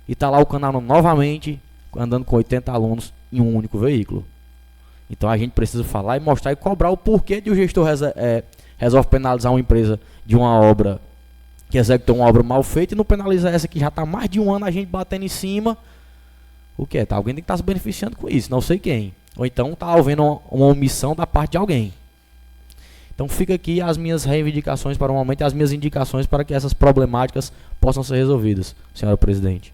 E está lá o Canaúna novamente, andando com 80 alunos em um único veículo. Então a gente precisa falar e mostrar e cobrar o porquê de o gestor resolve penalizar uma empresa de uma obra que executou uma obra mal feita e não penaliza essa que já está mais de um ano a gente batendo em cima. O que é? Alguém tem que estar se beneficiando com isso, não sei quem. Ou então está havendo uma omissão da parte de alguém. Então fica aqui as minhas reivindicações para o momento e as minhas indicações para que essas problemáticas possam ser resolvidas, senhora presidente.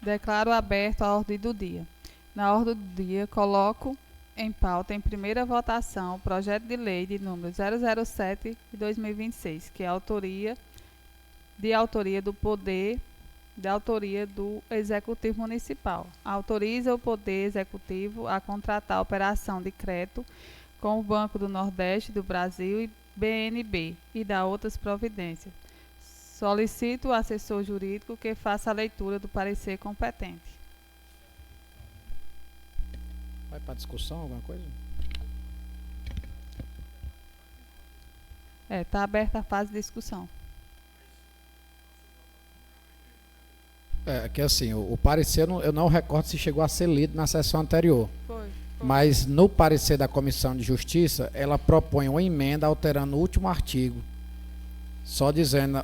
Declaro aberto a ordem do dia. Na ordem do dia, coloco em pauta, em primeira votação, o projeto de lei de número 007 de 2026, que é autoria do Executivo Municipal. Autoriza o Poder Executivo a contratar a operação de crédito com o Banco do Nordeste do Brasil e BNB e dá outras providências. Solicito o assessor jurídico que faça a leitura do parecer competente. Vai para discussão, alguma coisa? Está aberta a fase de discussão. Que assim, o parecer, eu não recordo se chegou a ser lido na sessão anterior. Foi. Mas no parecer da Comissão de Justiça, ela propõe uma emenda alterando o último artigo, só dizendo,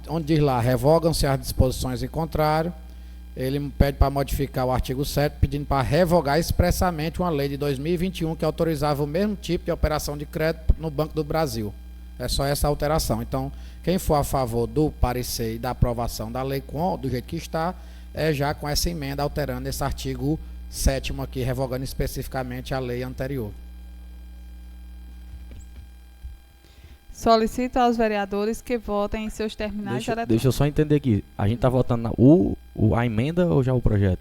onde diz lá, revogam-se as disposições em contrário. Ele pede para modificar o artigo 7, pedindo para revogar expressamente uma lei de 2021 que autorizava o mesmo tipo de operação de crédito no Banco do Brasil. É só essa alteração. Então, quem for a favor do parecer e da aprovação da lei do jeito que está, já com essa emenda alterando esse artigo 7º aqui, revogando especificamente a lei anterior. Solicito aos vereadores que votem em seus terminais eletrônicos. Deixa eu só entender aqui. A gente está votando a emenda ou já o projeto?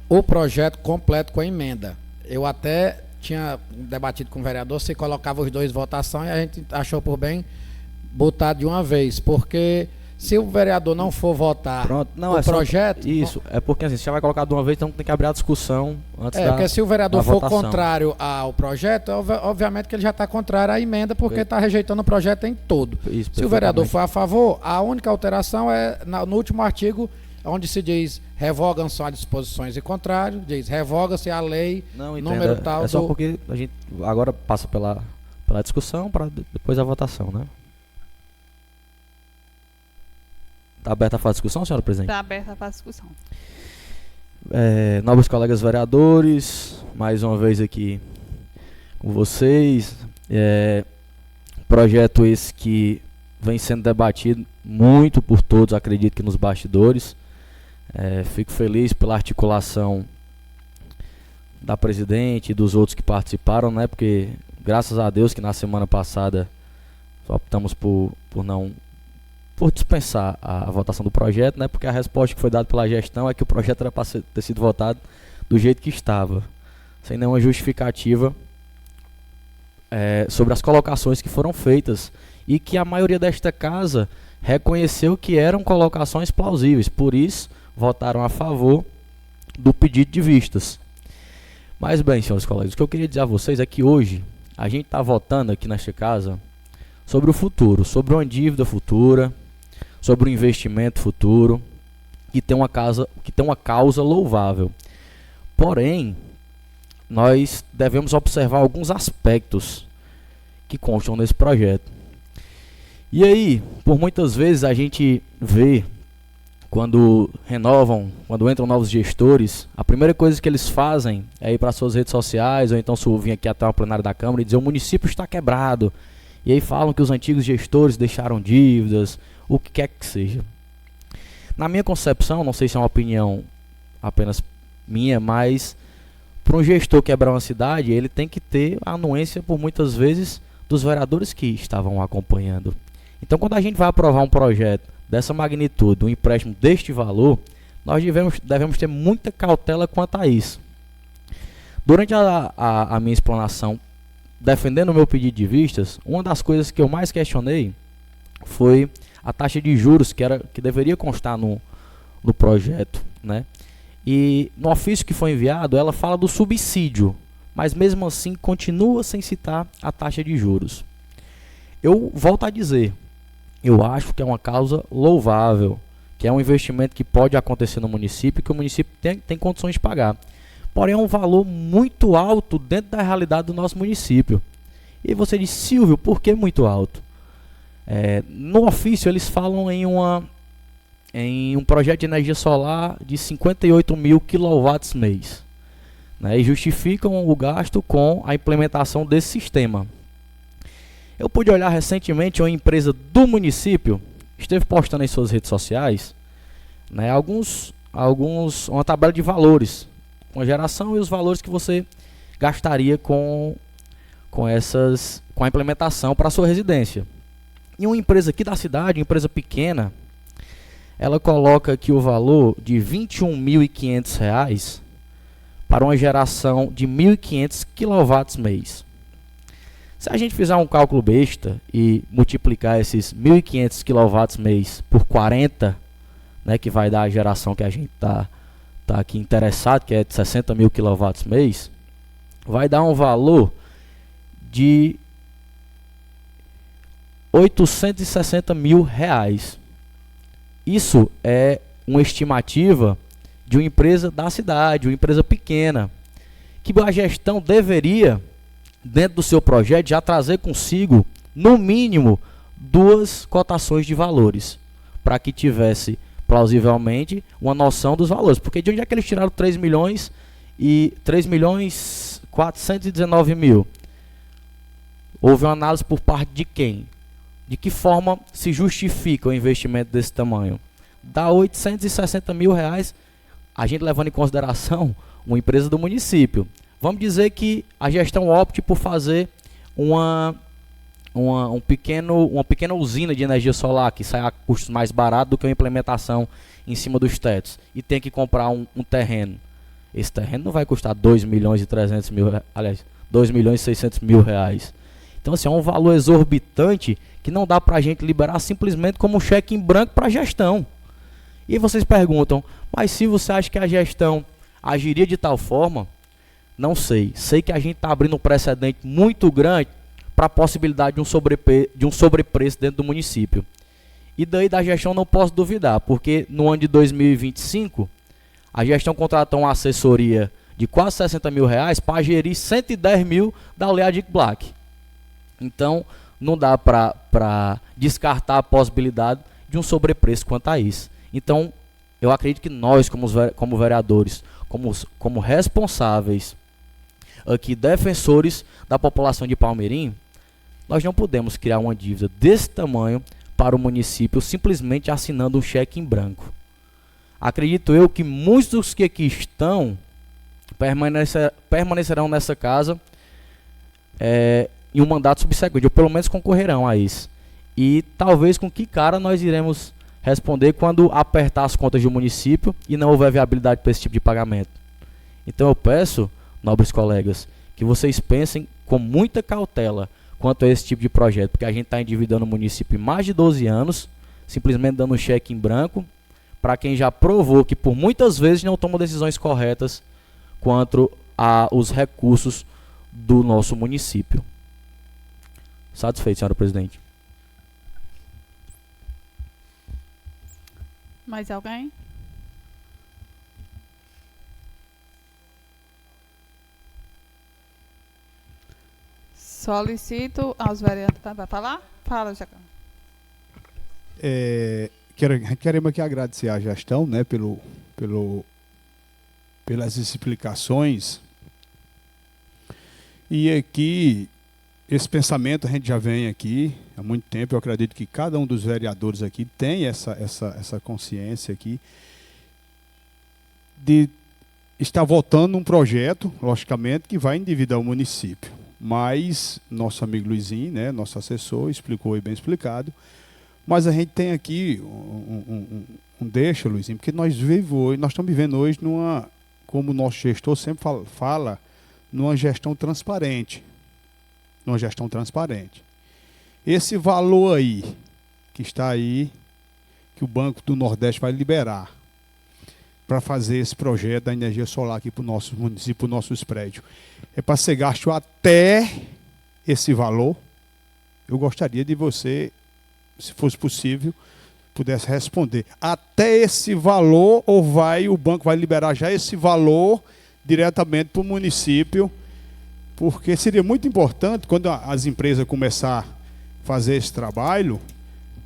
O projeto completo com a emenda. Eu até tinha debatido com o vereador se colocava os dois em votação e a gente achou por bem botar de uma vez, porque Se o vereador não for votar Pronto, não, o é só projeto... isso. É porque assim, você já vai colocar de uma vez, então tem que abrir a discussão antes porque se o vereador da for votação. contrário ao projeto, obviamente que ele já está contrário à emenda, porque está rejeitando o projeto em todo. Isso, Se o vereador perfeitamente. for a favor, a única alteração é no último artigo, onde se diz revogam-se as disposições e contrário, diz revoga-se a lei Não, número entenda. tal É só do... porque a gente agora passa pela discussão para depois a votação, né? Está aberta a discussão, senhora presidente? Está aberta para discussão. Nobres colegas vereadores, mais uma vez aqui com vocês. Projeto esse que vem sendo debatido muito por todos, acredito que nos bastidores. Fico feliz pela articulação da presidente e dos outros que participaram, né? Porque graças a Deus que na semana passada optamos por dispensar a votação do projeto, né? Porque a resposta que foi dada pela gestão é que o projeto era para ter sido votado do jeito que estava, sem nenhuma justificativa sobre as colocações que foram feitas e que a maioria desta casa reconheceu que eram colocações plausíveis, por isso votaram a favor do pedido de vistas. Mas bem, senhores colegas, o que eu queria dizer a vocês é que hoje a gente está votando aqui nesta casa sobre o futuro, sobre uma dívida futura, sobre um investimento futuro, que tem uma causa louvável. Porém, nós devemos observar alguns aspectos que constam nesse projeto. E aí, por muitas vezes a gente vê, quando entram novos gestores, a primeira coisa que eles fazem é ir para suas redes sociais, ou então vir aqui até uma plenária da Câmara e dizer: o município está quebrado. E aí falam que os antigos gestores deixaram dívidas, o que quer que seja. Na minha concepção, não sei se é uma opinião apenas minha, mas para um gestor quebrar uma cidade, ele tem que ter a anuência, por muitas vezes, dos vereadores que estavam acompanhando. Então, quando a gente vai aprovar um projeto dessa magnitude, um empréstimo deste valor, nós devemos ter muita cautela quanto a isso. Durante a minha explanação, defendendo o meu pedido de vistas, uma das coisas que eu mais questionei foi a taxa de juros que deveria constar no projeto, né? E no ofício que foi enviado, ela fala do subsídio, mas mesmo assim continua sem citar a taxa de juros. Eu volto a dizer, eu acho que é uma causa louvável, que é um investimento que pode acontecer no município, que o município tem condições de pagar. Porém, é um valor muito alto dentro da realidade do nosso município. E você diz: Silvio, por que muito alto? No ofício, eles falam em um projeto de energia solar de 58 mil kW/mês, né, e justificam o gasto com a implementação desse sistema. Eu pude olhar recentemente uma empresa do município, esteve postando em suas redes sociais, né, uma tabela de valores, com a geração e os valores que você gastaria com a implementação para a sua residência. E uma empresa aqui da cidade, uma empresa pequena, ela coloca aqui o valor de R$ 21.500 para uma geração de 1.500 kW/mês. Se a gente fizer um cálculo besta e multiplicar esses 1.500 kW/mês por 40, né, que vai dar a geração que a gente está aqui interessado, que é de 60 mil kW/mês, vai dar um valor de R$ 860 mil. Isso é uma estimativa de uma empresa da cidade, uma empresa pequena, que a gestão deveria, dentro do seu projeto, já trazer consigo, no mínimo, 2 cotações de valores, para que tivesse, plausivelmente, uma noção dos valores. Porque de onde é que eles tiraram 3 milhões e 3.419 mil? Houve uma análise por parte de quem? De que forma se justifica o investimento desse tamanho? Dá R$ 860 mil, a gente levando em consideração uma empresa do município. Vamos dizer que a gestão opte por fazer uma pequena usina de energia solar, que sai a custos mais baratos do que a implementação em cima dos tetos, e tem que comprar um terreno. Esse terreno não vai custar 2 milhões e 300 mil, aliás, 2 milhões e 600 mil reais. Então, assim, é um valor exorbitante que não dá para a gente liberar simplesmente como um cheque em branco para a gestão. E vocês perguntam, mas se você acha que a gestão agiria de tal forma, não sei. Sei que a gente está abrindo um precedente muito grande para a possibilidade de um sobrepreço dentro do município. E daí da gestão não posso duvidar, porque no ano de 2025, a gestão contratou uma assessoria de quase 60 mil reais para gerir 110 mil da Lei Aldir Blanc. Então, não dá para descartar a possibilidade de um sobrepreço quanto a isso. Então, eu acredito que nós, como vereadores, como responsáveis, aqui, defensores da população de Palmirim, nós não podemos criar uma dívida desse tamanho para o município simplesmente assinando um cheque em branco. Acredito eu que muitos dos que aqui estão permanecerão nessa casa em um mandato subsequente, ou pelo menos concorrerão a isso. E talvez com que cara nós iremos responder quando apertar as contas do município e não houver viabilidade para esse tipo de pagamento. Então eu peço, nobres colegas, que vocês pensem com muita cautela quanto a esse tipo de projeto, porque a gente está endividando o município em mais de 12 anos, simplesmente dando um cheque em branco, para quem já provou que por muitas vezes não toma decisões corretas quanto aos recursos do nosso município. Satisfeito, senhora presidente. Mais alguém? Solicito aos vereadores. Vai falar? Fala, Jacão. Queremos aqui agradecer à gestão, né, pelas explicações. E aqui, esse pensamento a gente já vem aqui há muito tempo. Eu acredito que cada um dos vereadores aqui tem essa consciência aqui de estar votando um projeto, logicamente, que vai endividar o município. Mas nosso amigo Luizinho, né, nosso assessor, explicou e bem explicado. Mas a gente tem aqui um deixa, Luizinho, porque nós estamos vivendo hoje numa, como o nosso gestor sempre fala, numa gestão transparente. Numa gestão transparente. Esse valor aí, que está aí, que o Banco do Nordeste vai liberar para fazer esse projeto da energia solar aqui para o nosso município, para os nossos prédios, é para ser gasto até esse valor. Eu gostaria de você, se fosse possível, pudesse responder. Até esse valor, ou o banco vai liberar já esse valor diretamente para o município? Porque seria muito importante, quando as empresas começarem a fazer esse trabalho,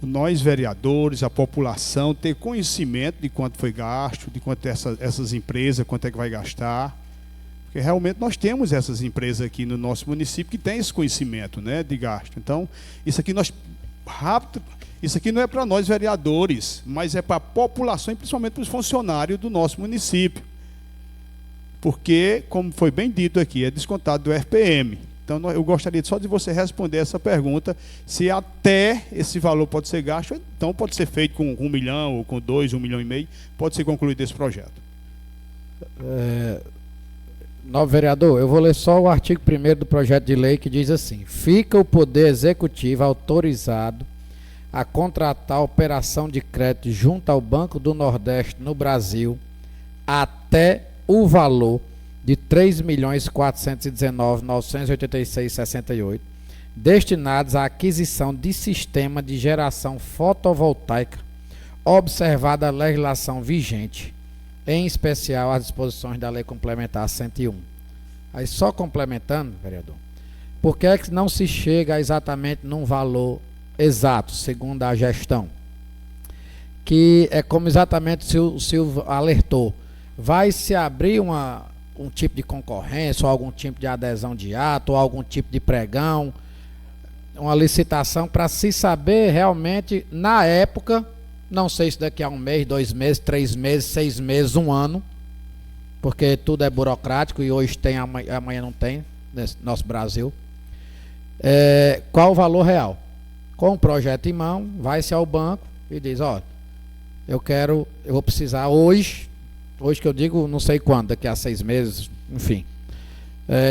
nós vereadores, a população, ter conhecimento de quanto foi gasto, de quanto essas empresas, quanto é que vai gastar. Porque realmente nós temos essas empresas aqui no nosso município que têm esse conhecimento, né, de gasto. Então, isso aqui não é para nós vereadores, mas é para a população e principalmente para os funcionários do nosso município. Porque, como foi bem dito aqui, é descontado do RPM. Então, eu gostaria só de você responder essa pergunta, se até esse valor pode ser gasto, então pode ser feito com 1 milhão, ou com 2, 1,5 milhão, pode ser concluído esse projeto. Novo vereador, eu vou ler só o artigo 1º do projeto de lei que diz assim: fica o Poder Executivo autorizado a contratar a operação de crédito junto ao Banco do Nordeste no Brasil até o valor de 3.419.986,68, destinados à aquisição de sistema de geração fotovoltaica, observada a legislação vigente, em especial as disposições da Lei Complementar 101. Aí só complementando, vereador, por que é que não se chega exatamente num valor exato, segundo a gestão? Que é como exatamente o Silvio alertou, vai se abrir um tipo de concorrência, ou algum tipo de adesão de ato, ou algum tipo de pregão, uma licitação para se saber realmente, na época, não sei se daqui a 1 mês, 2 meses, 3 meses, 6 meses, 1 ano, porque tudo é burocrático e hoje tem, amanhã não tem, nesse nosso Brasil. Qual o valor real? Com o projeto em mão, vai-se ao banco e diz, olha, eu vou precisar hoje que eu digo, não sei quando, daqui a 6 meses, enfim,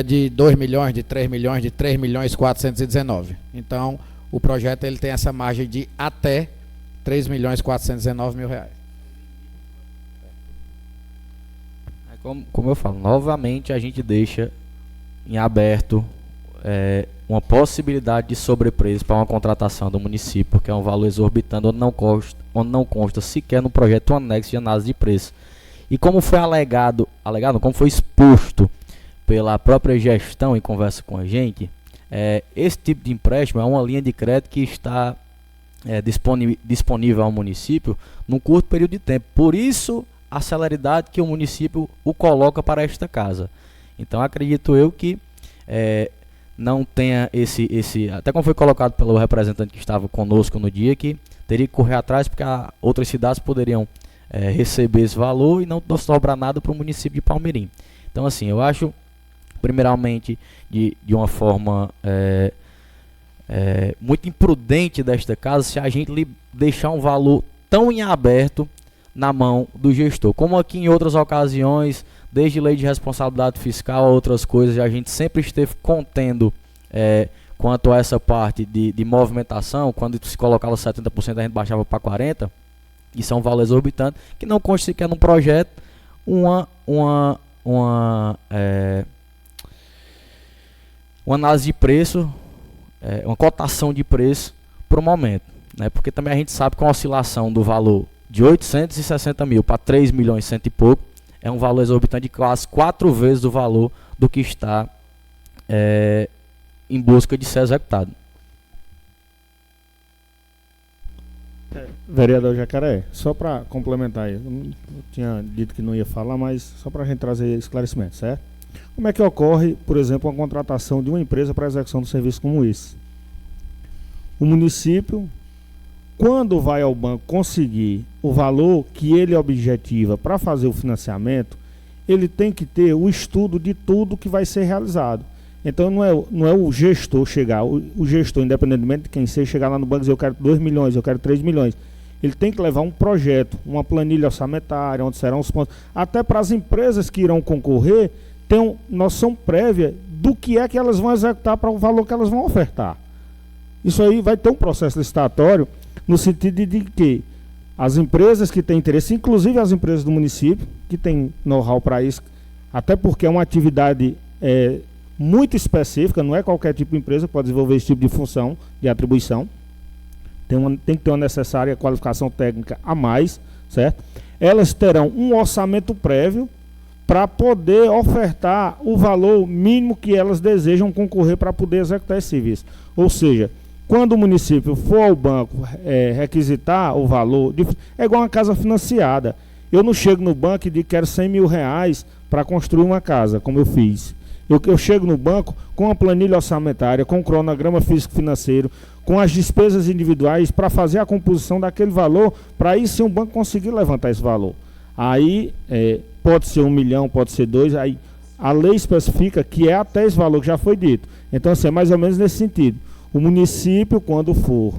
de 2 milhões, de 3 milhões, de 3 milhões 419. Então, o projeto ele tem essa margem de até 3 milhões 419 mil reais. Como eu falo, novamente a gente deixa em aberto uma possibilidade de sobrepreço para uma contratação do município, porque é um valor exorbitante onde não consta sequer no projeto um anexo de análise de preço. E como foi como foi exposto pela própria gestão em conversa com a gente, esse tipo de empréstimo é uma linha de crédito que está disponível ao município num curto período de tempo. Por isso, a celeridade que o município o coloca para esta casa. Então, acredito eu que não tenha até como foi colocado pelo representante que estava conosco no dia, que teria que correr atrás porque outras cidades poderiam receber esse valor e não sobrar nada para o município de Palmirim. Então, assim, eu acho, primeiramente, de uma forma muito imprudente desta casa, se a gente deixar um valor tão em aberto na mão do gestor. Como aqui em outras ocasiões, desde lei de responsabilidade fiscal a outras coisas, a gente sempre esteve contendo quanto a essa parte de movimentação. Quando se colocava 70%, a gente baixava para 40%. Isso é um valor exorbitante que não consta sequer num projeto uma análise de preço, uma cotação de preço para o momento, né? Porque também a gente sabe que uma oscilação do valor de 860 mil para 3 milhões e cento e pouco é um valor exorbitante de quase 4 vezes o valor do que está em busca de ser executado. Vereador Jacaré, só para complementar aí, eu tinha dito que não ia falar, mas só para a gente trazer esclarecimento, certo? Como é que ocorre, por exemplo, uma contratação de uma empresa para execução de serviço como esse? O município, quando vai ao banco conseguir o valor que ele objetiva para fazer o financiamento, ele tem que ter o estudo de tudo que vai ser realizado. Então não é o gestor chegar, o gestor, independentemente de quem seja, chegar lá no banco e dizer eu quero 2 milhões, eu quero 3 milhões. Ele tem que levar um projeto, uma planilha orçamentária, onde serão os pontos. Até para as empresas que irão concorrer, ter uma noção prévia do que é que elas vão executar para o valor que elas vão ofertar. Isso aí vai ter um processo licitatório no sentido de que as empresas que têm interesse, inclusive as empresas do município, que têm know-how para isso, até porque é uma atividade muito específica, não é qualquer tipo de empresa que pode desenvolver esse tipo de função, de atribuição. Tem que ter uma necessária qualificação técnica a mais, certo? Elas terão um orçamento prévio para poder ofertar o valor mínimo que elas desejam concorrer para poder executar esse serviço. Ou seja, quando o município for ao banco requisitar o valor, é igual uma casa financiada. Eu não chego no banco e digo que quero 100 mil reais para construir uma casa, como eu fiz. Eu chego no banco com a planilha orçamentária, com o cronograma físico-financeiro, com as despesas individuais para fazer a composição daquele valor, para aí sim o banco conseguir levantar esse valor. Aí pode ser 1 milhão, pode ser 2, aí a lei especifica que é até esse valor que já foi dito. Então, assim, é mais ou menos nesse sentido. O município, quando for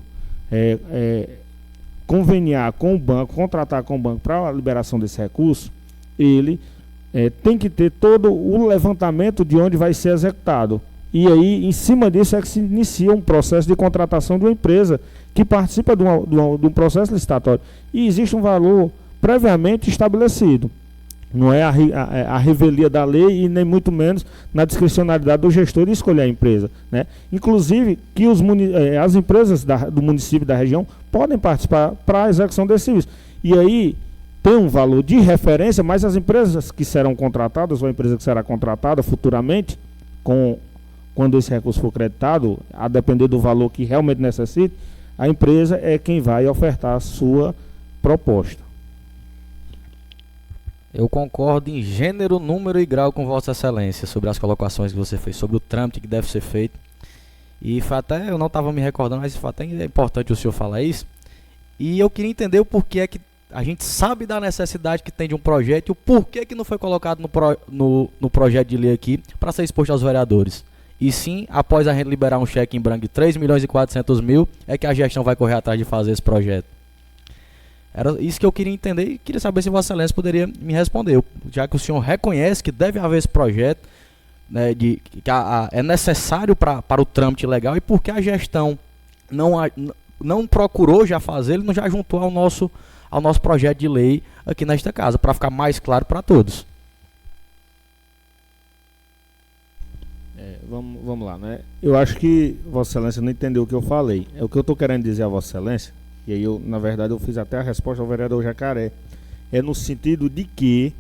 conveniar com o banco, contratar com o banco para a liberação desse recurso, ele tem que ter todo o levantamento de onde vai ser executado. E aí, em cima disso, é que se inicia um processo de contratação de uma empresa que participa de um processo licitatório. E existe um valor previamente estabelecido. Não é a revelia da lei e nem muito menos na discricionalidade do gestor de escolher a empresa, né? Inclusive, que as empresas do município da região podem participar para a execução desse serviço. E aí tem um valor de referência, mas as empresas que serão contratadas, ou a empresa que será contratada futuramente, quando esse recurso for creditado, a depender do valor que realmente necessite, a empresa é quem vai ofertar a sua proposta. Eu concordo em gênero, número e grau com Vossa Excelência sobre as colocações que você fez, sobre o trâmite que deve ser feito. E foi até, eu não estava me recordando, mas foi até importante o senhor falar isso. E eu queria entender o porquê é que a gente sabe da necessidade que tem de um projeto e o porquê que não foi colocado no projeto de lei aqui para ser exposto aos vereadores. E sim, após a gente liberar um cheque em branco de 3 milhões e 400 mil, é que a gestão vai correr atrás de fazer esse projeto. Era isso que eu queria entender e queria saber se Vossa Excelência poderia me responder. Já que o senhor reconhece que deve haver esse projeto, né, é necessário para o trâmite legal e porque a gestão não procurou já fazer, ele não já juntou ao nosso projeto de lei aqui nesta casa, para ficar mais claro para todos. Vamos lá, né? Eu acho que Vossa Excelência não entendeu o que eu falei. É o que eu estou querendo dizer a Vossa Excelência, e aí na verdade eu fiz até a resposta ao vereador Jacaré, é no sentido de que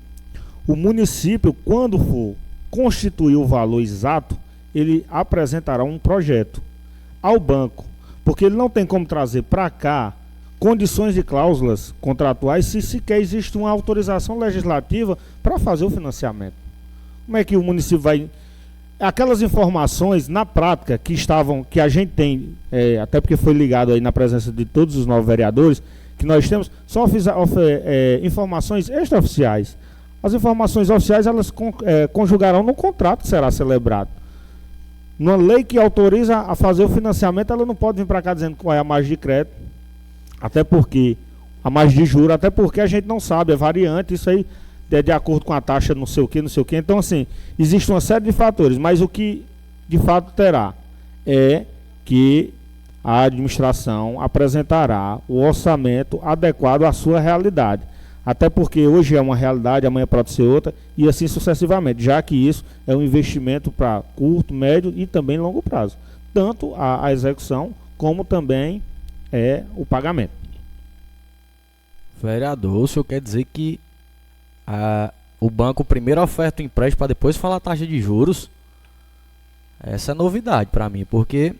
o município, quando for constituir o valor exato, ele apresentará um projeto ao banco, porque ele não tem como trazer para cá condições de cláusulas contratuais se sequer existe uma autorização legislativa para fazer o financiamento. Como é que o município vai... Aquelas informações, na prática, que a gente tem, até porque foi ligado aí na presença de todos os 9 vereadores, que nós temos, são informações extraoficiais. As informações oficiais, elas conjugarão no contrato que será celebrado. Numa lei que autoriza a fazer o financiamento, ela não pode vir para cá dizendo qual é a margem de crédito, até porque, a margem de juros, até porque a gente não sabe, é variante, isso aí é de acordo com a taxa não sei o que. Então, assim, existe uma série de fatores, mas o que de fato terá é que a administração apresentará o orçamento adequado à sua realidade. Até porque hoje é uma realidade, amanhã pode ser outra, e assim sucessivamente, já que isso é um investimento para curto, médio e também longo prazo. Tanto a execução, como também o pagamento. Vereador, o senhor quer dizer que o banco primeiro oferta o empréstimo para depois falar a taxa de juros? Essa é novidade para mim, porque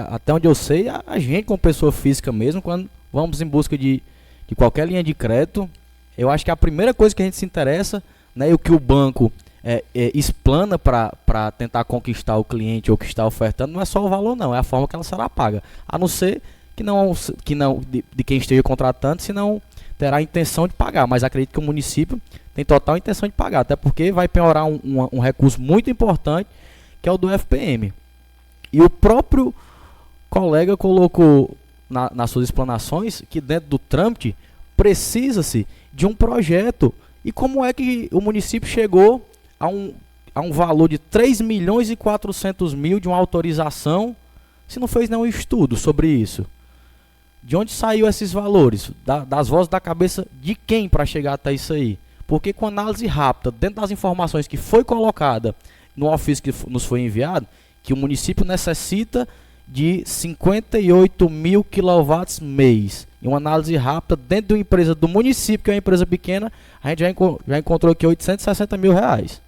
até onde eu sei, a gente como pessoa física mesmo, quando vamos em busca de qualquer linha de crédito, eu acho que a primeira coisa que a gente se interessa, né, e o que o banco explana para tentar conquistar o cliente ou que está ofertando, não é só o valor não, é a forma que ela será paga, a não ser que não de quem esteja contratando, senão terá a intenção de pagar, mas acredito que o município tem total intenção de pagar, até porque vai penhorar um recurso muito importante, que é o do FPM. E o próprio colega colocou nas suas explanações que dentro do trâmite precisa-se de um projeto. E como é que o município chegou a um valor de 3.400.000 de uma autorização, se não fez nenhum estudo sobre isso? De onde saiu esses valores? Das vozes da cabeça de quem para chegar até isso aí? Porque com análise rápida, dentro das informações que foi colocada no ofício que nos foi enviado, que o município necessita de 58.000 kW mês. E uma análise rápida dentro de uma empresa do município, que é uma empresa pequena, a gente já encontrou aqui 860 mil reais.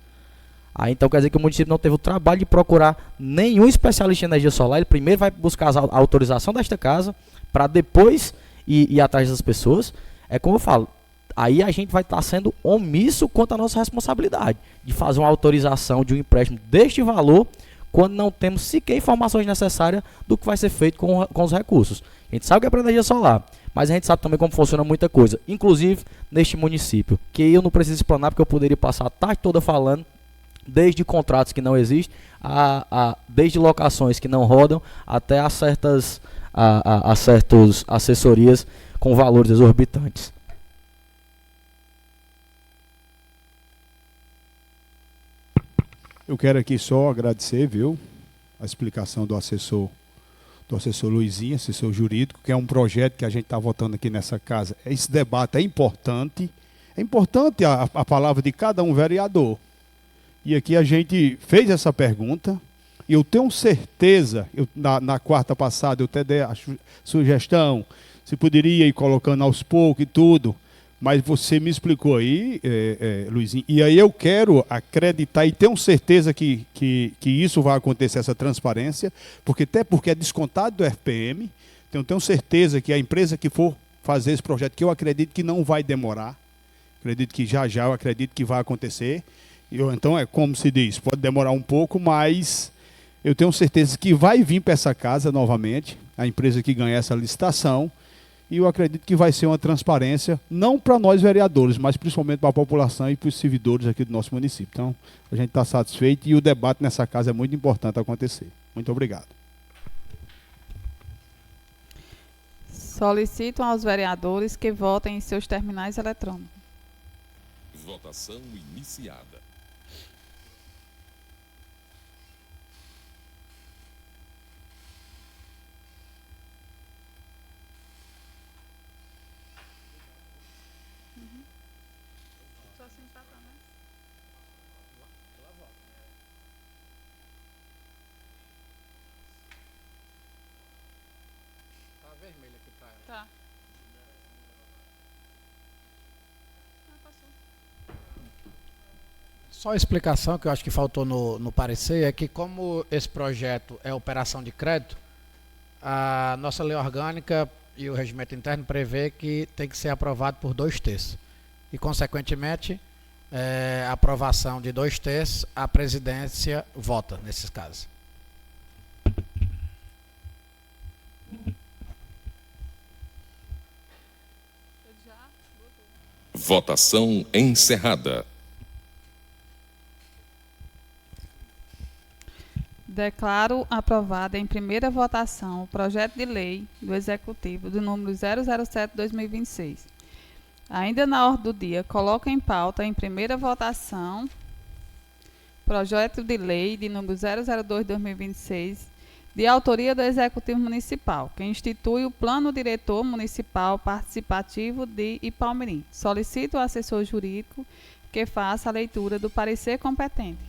Aí então quer dizer que o município não teve o trabalho de procurar nenhum especialista em energia solar. Ele primeiro vai buscar a autorização desta casa, para depois ir atrás das pessoas. É como eu falo, aí a gente vai estar sendo omisso quanto à nossa responsabilidade de fazer uma autorização de um empréstimo deste valor, quando não temos sequer informações necessárias do que vai ser feito com os recursos. A gente sabe que é para energia solar, mas a gente sabe também como funciona muita coisa, inclusive neste município, que eu não preciso explanar, porque eu poderia passar a tarde toda falando, desde contratos que não existem, desde locações que não rodam, até a certas assessorias com valores exorbitantes. Eu quero aqui só agradecer, viu, a explicação do assessor Luizinho, assessor jurídico, que é um projeto que a gente está votando aqui nessa casa. Esse debate é importante a palavra de cada um vereador. E aqui a gente fez essa pergunta, e eu tenho certeza, na quarta passada eu até dei a sugestão, se poderia ir colocando aos poucos e tudo, mas você me explicou aí, Luizinho, e aí eu quero acreditar e tenho certeza que isso vai acontecer, essa transparência, até porque é descontado do FPM, então tenho certeza que a empresa que for fazer esse projeto, que eu acredito que não vai demorar, acredito que já eu acredito que vai acontecer, então é como se diz, pode demorar um pouco, mas eu tenho certeza que vai vir para essa casa novamente, a empresa que ganhar essa licitação, e eu acredito que vai ser uma transparência, não para nós vereadores, mas principalmente para a população e para os servidores aqui do nosso município. Então, a gente está satisfeito e o debate nessa casa é muito importante acontecer. Muito obrigado. Solicitam aos vereadores que votem em seus terminais eletrônicos. Votação iniciada. Tá. Só a explicação que eu acho que faltou no parecer é que, como esse projeto é operação de crédito, a nossa lei orgânica e o regimento interno prevê que tem que ser aprovado por 2/3. E, consequentemente, a aprovação de 2/3, a presidência vota nesses casos. Votação encerrada. Declaro aprovado em primeira votação o projeto de lei do Executivo do número 007/2026. Ainda na ordem do dia, coloco em pauta em primeira votação projeto de lei de número 002/2026, de autoria do Executivo Municipal, que institui o Plano Diretor Municipal Participativo de Ipaumirim. Solicito ao assessor jurídico que faça a leitura do parecer competente.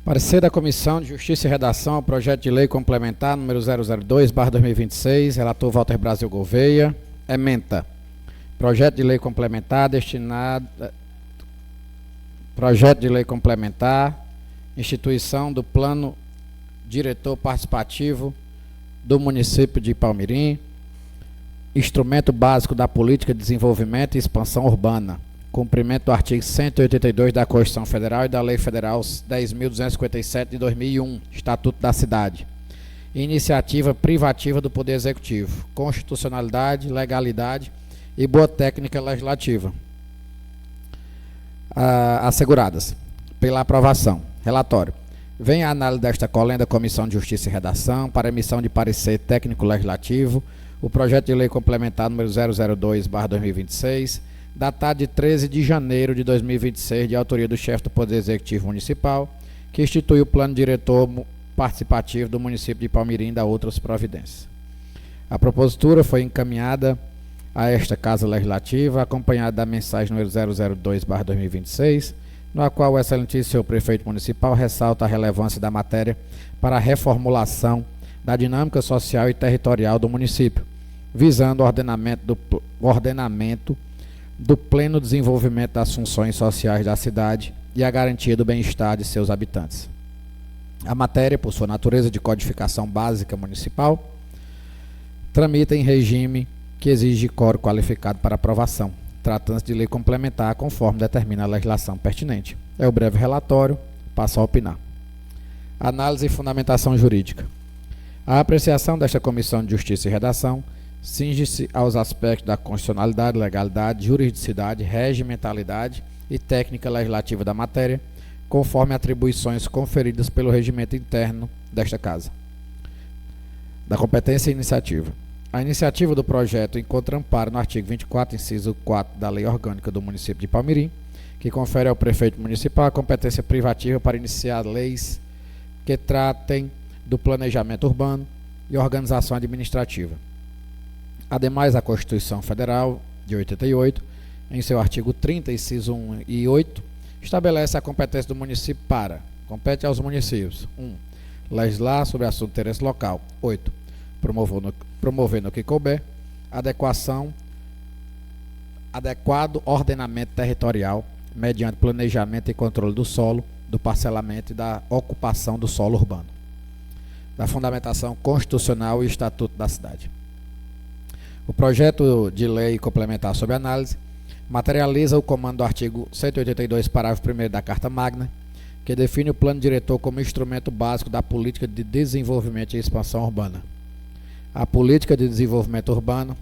Parecer da Comissão de Justiça e Redação ao projeto de lei complementar número 002/2026, relator Walter Brasil Gouveia. Ementa. Projeto de lei complementar destinado... Projeto de lei complementar, instituição do Plano Diretor Participativo do município de Ipaumirim, instrumento básico da Política de Desenvolvimento e Expansão Urbana, cumprimento do artigo 182 da Constituição Federal e da Lei Federal 10.257 de 2001, Estatuto da Cidade. Iniciativa privativa do Poder Executivo, constitucionalidade, legalidade e boa técnica legislativa. Asseguradas pela aprovação. Relatório. Vem a análise desta colenda Comissão de Justiça e Redação para emissão de parecer técnico legislativo o projeto de lei complementar número 002/2026, datado de 13 de janeiro de 2026, de autoria do chefe do Poder Executivo Municipal, que institui o Plano Diretor Participativo do município de Ipaumirim e da outras providências. A propositura foi encaminhada a esta Casa Legislativa, acompanhada da mensagem número 002/2026, na qual o excelentíssimo senhor prefeito municipal ressalta a relevância da matéria para a reformulação da dinâmica social e territorial do município, visando o ordenamento do pleno desenvolvimento das funções sociais da cidade e a garantia do bem-estar de seus habitantes. A matéria, por sua natureza de codificação básica municipal, tramita em regime que exige quórum qualificado para aprovação, tratando-se de lei complementar conforme determina a legislação pertinente. É o breve relatório, passo a opinar. Análise e fundamentação jurídica. A apreciação desta Comissão de Justiça e Redação cinge-se aos aspectos da constitucionalidade, legalidade, juridicidade, regimentalidade e técnica legislativa da matéria, conforme atribuições conferidas pelo regimento interno desta Casa. Da competência e iniciativa. A iniciativa do projeto encontra amparo no artigo 24, inciso 4 da Lei Orgânica do município de Ipaumirim, que confere ao prefeito municipal a competência privativa para iniciar leis que tratem do planejamento urbano e organização administrativa. Ademais, a Constituição Federal de 88, em seu artigo 30, inciso 1 e 8, estabelece a competência do município compete aos municípios: 1. Legislar sobre assunto de interesse local. 8. Promover no que couber adequado ordenamento territorial mediante planejamento e controle do solo, do parcelamento e da ocupação do solo urbano. Da fundamentação constitucional e estatuto da cidade. O projeto de lei complementar sob análise materializa o comando do artigo 182, parágrafo 1º da Carta Magna, que define o plano diretor como instrumento básico da política de desenvolvimento e expansão urbana. A política de desenvolvimento urbano,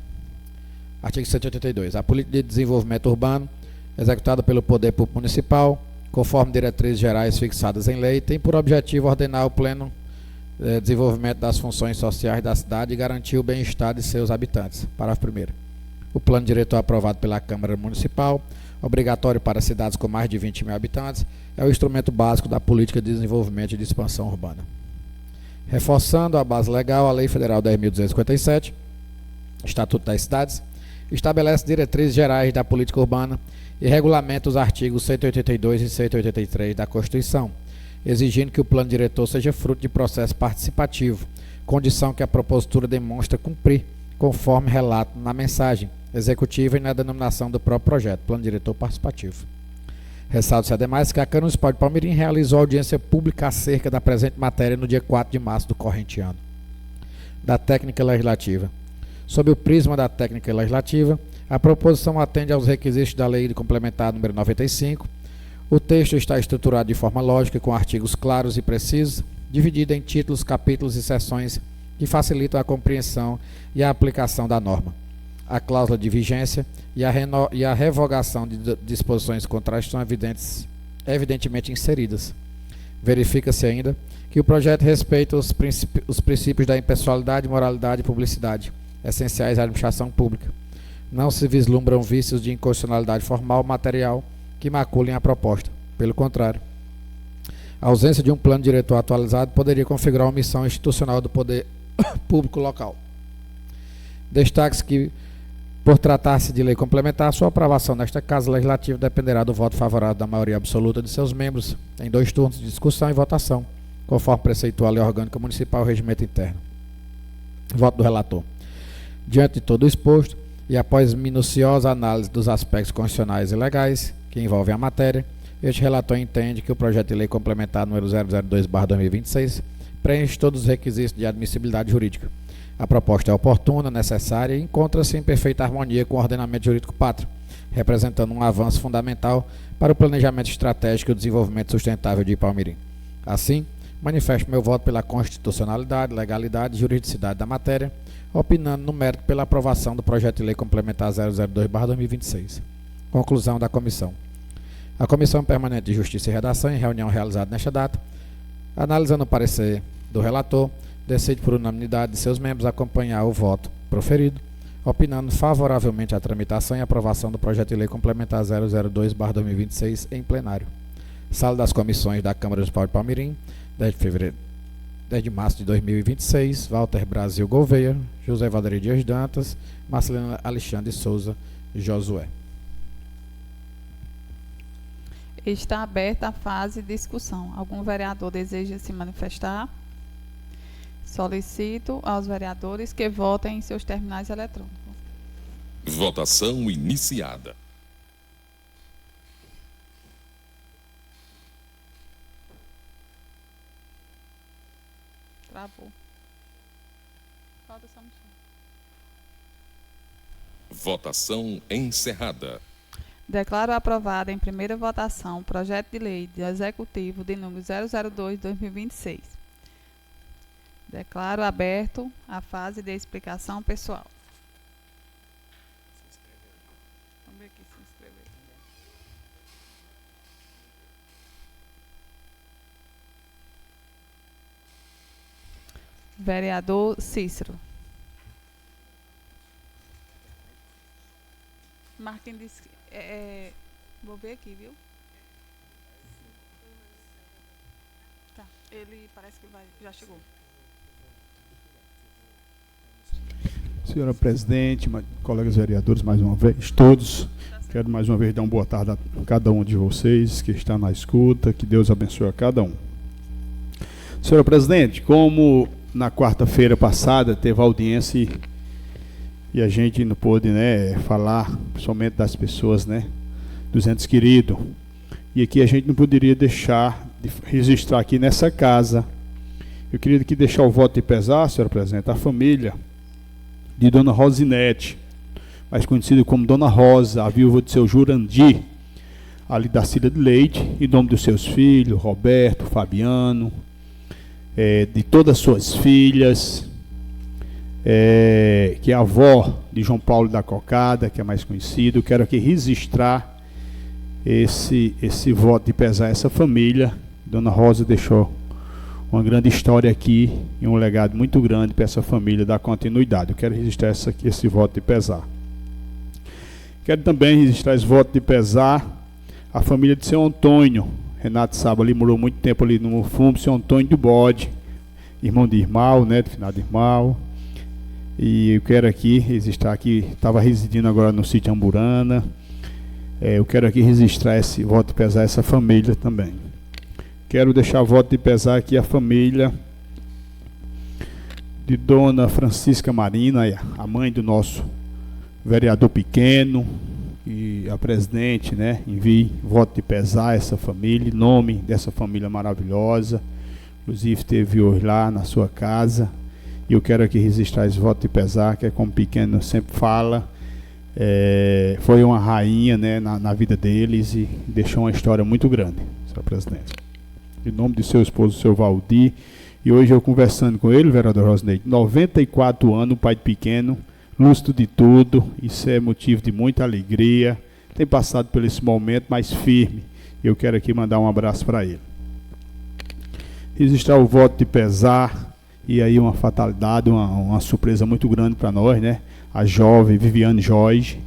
artigo 182, a política de desenvolvimento urbano, executada pelo Poder Público Municipal, conforme diretrizes gerais fixadas em lei, tem por objetivo ordenar o pleno desenvolvimento das funções sociais da cidade e garantir o bem-estar de seus habitantes. Parágrafo 1º. O plano diretor aprovado pela Câmara Municipal, obrigatório para cidades com mais de 20 mil habitantes, é o instrumento básico da política de desenvolvimento e de expansão urbana. Reforçando a base legal, a Lei Federal 10.257, Estatuto das Cidades, estabelece diretrizes gerais da política urbana e regulamenta os artigos 182 e 183 da Constituição, exigindo que o plano diretor seja fruto de processo participativo, condição que a propositura demonstra cumprir, conforme relato na mensagem executiva e na denominação do próprio projeto, plano diretor participativo. Ressalta-se, ademais, que a Câmara Municipal de Palmirim realizou audiência pública acerca da presente matéria no dia 4 de março do corrente ano. Da técnica legislativa. Sob o prisma da técnica legislativa, a proposição atende aos requisitos da Lei Complementar número 95. O texto está estruturado de forma lógica, com artigos claros e precisos, dividido em títulos, capítulos e seções que facilitam a compreensão e a aplicação da norma. A cláusula de vigência e a revogação de disposições contrárias estão evidentemente inseridas. Verifica-se ainda que o projeto respeita os princípios da impessoalidade, moralidade e publicidade, essenciais à administração pública. Não se vislumbram vícios de inconstitucionalidade formal ou material que maculem a proposta. Pelo contrário, a ausência de um plano diretor atualizado poderia configurar uma omissão institucional do poder público local. Destaque-se que, por tratar-se de lei complementar, sua aprovação nesta Casa Legislativa dependerá do voto favorável da maioria absoluta de seus membros, em 2 turnos de discussão e votação, conforme preceitua a Lei Orgânica Municipal e o Regimento Interno. Voto do relator. Diante de todo o exposto, e após minuciosa análise dos aspectos constitucionais e legais que envolvem a matéria, este relator entende que o projeto de lei complementar número 002/2026 preenche todos os requisitos de admissibilidade jurídica. A proposta é oportuna, necessária e encontra-se em perfeita harmonia com o ordenamento jurídico pátrio, representando um avanço fundamental para o planejamento estratégico e o desenvolvimento sustentável de Palmirim. Assim, manifesto meu voto pela constitucionalidade, legalidade e juridicidade da matéria, opinando no mérito pela aprovação do projeto de lei complementar 002/2026. Conclusão da comissão. A Comissão Permanente de Justiça e Redação, em reunião realizada nesta data, analisando o parecer do relator, decide por unanimidade de seus membros acompanhar o voto proferido, opinando favoravelmente a tramitação e aprovação do projeto de lei complementar 002/2026 em plenário. Sala das Comissões da Câmara Municipal de Palmirim, 10 de março de 2026, Walter Brasil Gouveia, José Valderi Dias Dantas, Marcelina Alexandre Souza Josué. Está aberta a fase de discussão. Algum vereador deseja se manifestar? Solicito aos vereadores que votem em seus terminais eletrônicos. Votação iniciada. Travou. Falta só um minuto. Votação encerrada. Declaro aprovado em primeira votação o projeto de lei do Executivo de número 002/2026. Declaro aberto a fase de explicação pessoal. Vamos ver aqui se inscrever. Vereador Cícero. Marquinhos disse que vou ver aqui, viu? Tá, ele parece que já chegou. Senhora Presidente, colegas vereadores, mais uma vez, todos, quero mais uma vez dar uma boa tarde a cada um de vocês que está na escuta, que Deus abençoe a cada um. Senhora Presidente, como na quarta-feira passada teve audiência e a gente não pôde, falar somente das pessoas, dos entes queridos, e aqui a gente não poderia deixar de registrar aqui nessa casa. Eu queria aqui deixar o voto de pesar, senhora Presidente, a família de Dona Rosinete, mais conhecida como Dona Rosa, a viúva de seu Jurandir, ali da Cida de Leite, em nome dos seus filhos, Roberto, Fabiano, de todas as suas filhas, que é a avó de João Paulo da Cocada, que é mais conhecido. Eu quero aqui registrar esse voto de pesar a essa família. Dona Rosa deixou uma grande história aqui e um legado muito grande para essa família dar continuidade. Eu quero registrar esse voto de pesar. Quero também registrar esse voto de pesar a família de seu Antônio. Renato Saba ali morou muito tempo ali no fundo, seu Antônio do Bode, irmão de Irmão, do finado Irmão. E eu quero aqui registrar aqui, estava residindo agora no sítio Amburana. Eu quero aqui registrar esse voto de pesar essa família também. Quero deixar voto de pesar aqui a família de Dona Francisca Marina, a mãe do nosso vereador Pequeno, e a presidente, né? Envie voto de pesar a essa família, em nome dessa família maravilhosa. Inclusive esteve hoje lá na sua casa. E eu quero aqui registrar esse voto de pesar, que é como Pequeno sempre fala, foi uma rainha, né, na vida deles e deixou uma história muito grande, senhor presidente. Em nome de seu esposo, o seu Valdir, e hoje eu conversando com ele, vereador Rosineide, 94 anos, pai de Pequeno, lúcido de tudo, isso é motivo de muita alegria, tem passado por esse momento, mas firme, e eu quero aqui mandar um abraço para ele. Registrar o voto de pesar, e aí uma fatalidade, uma surpresa muito grande para nós, né? A jovem Viviane Jorge,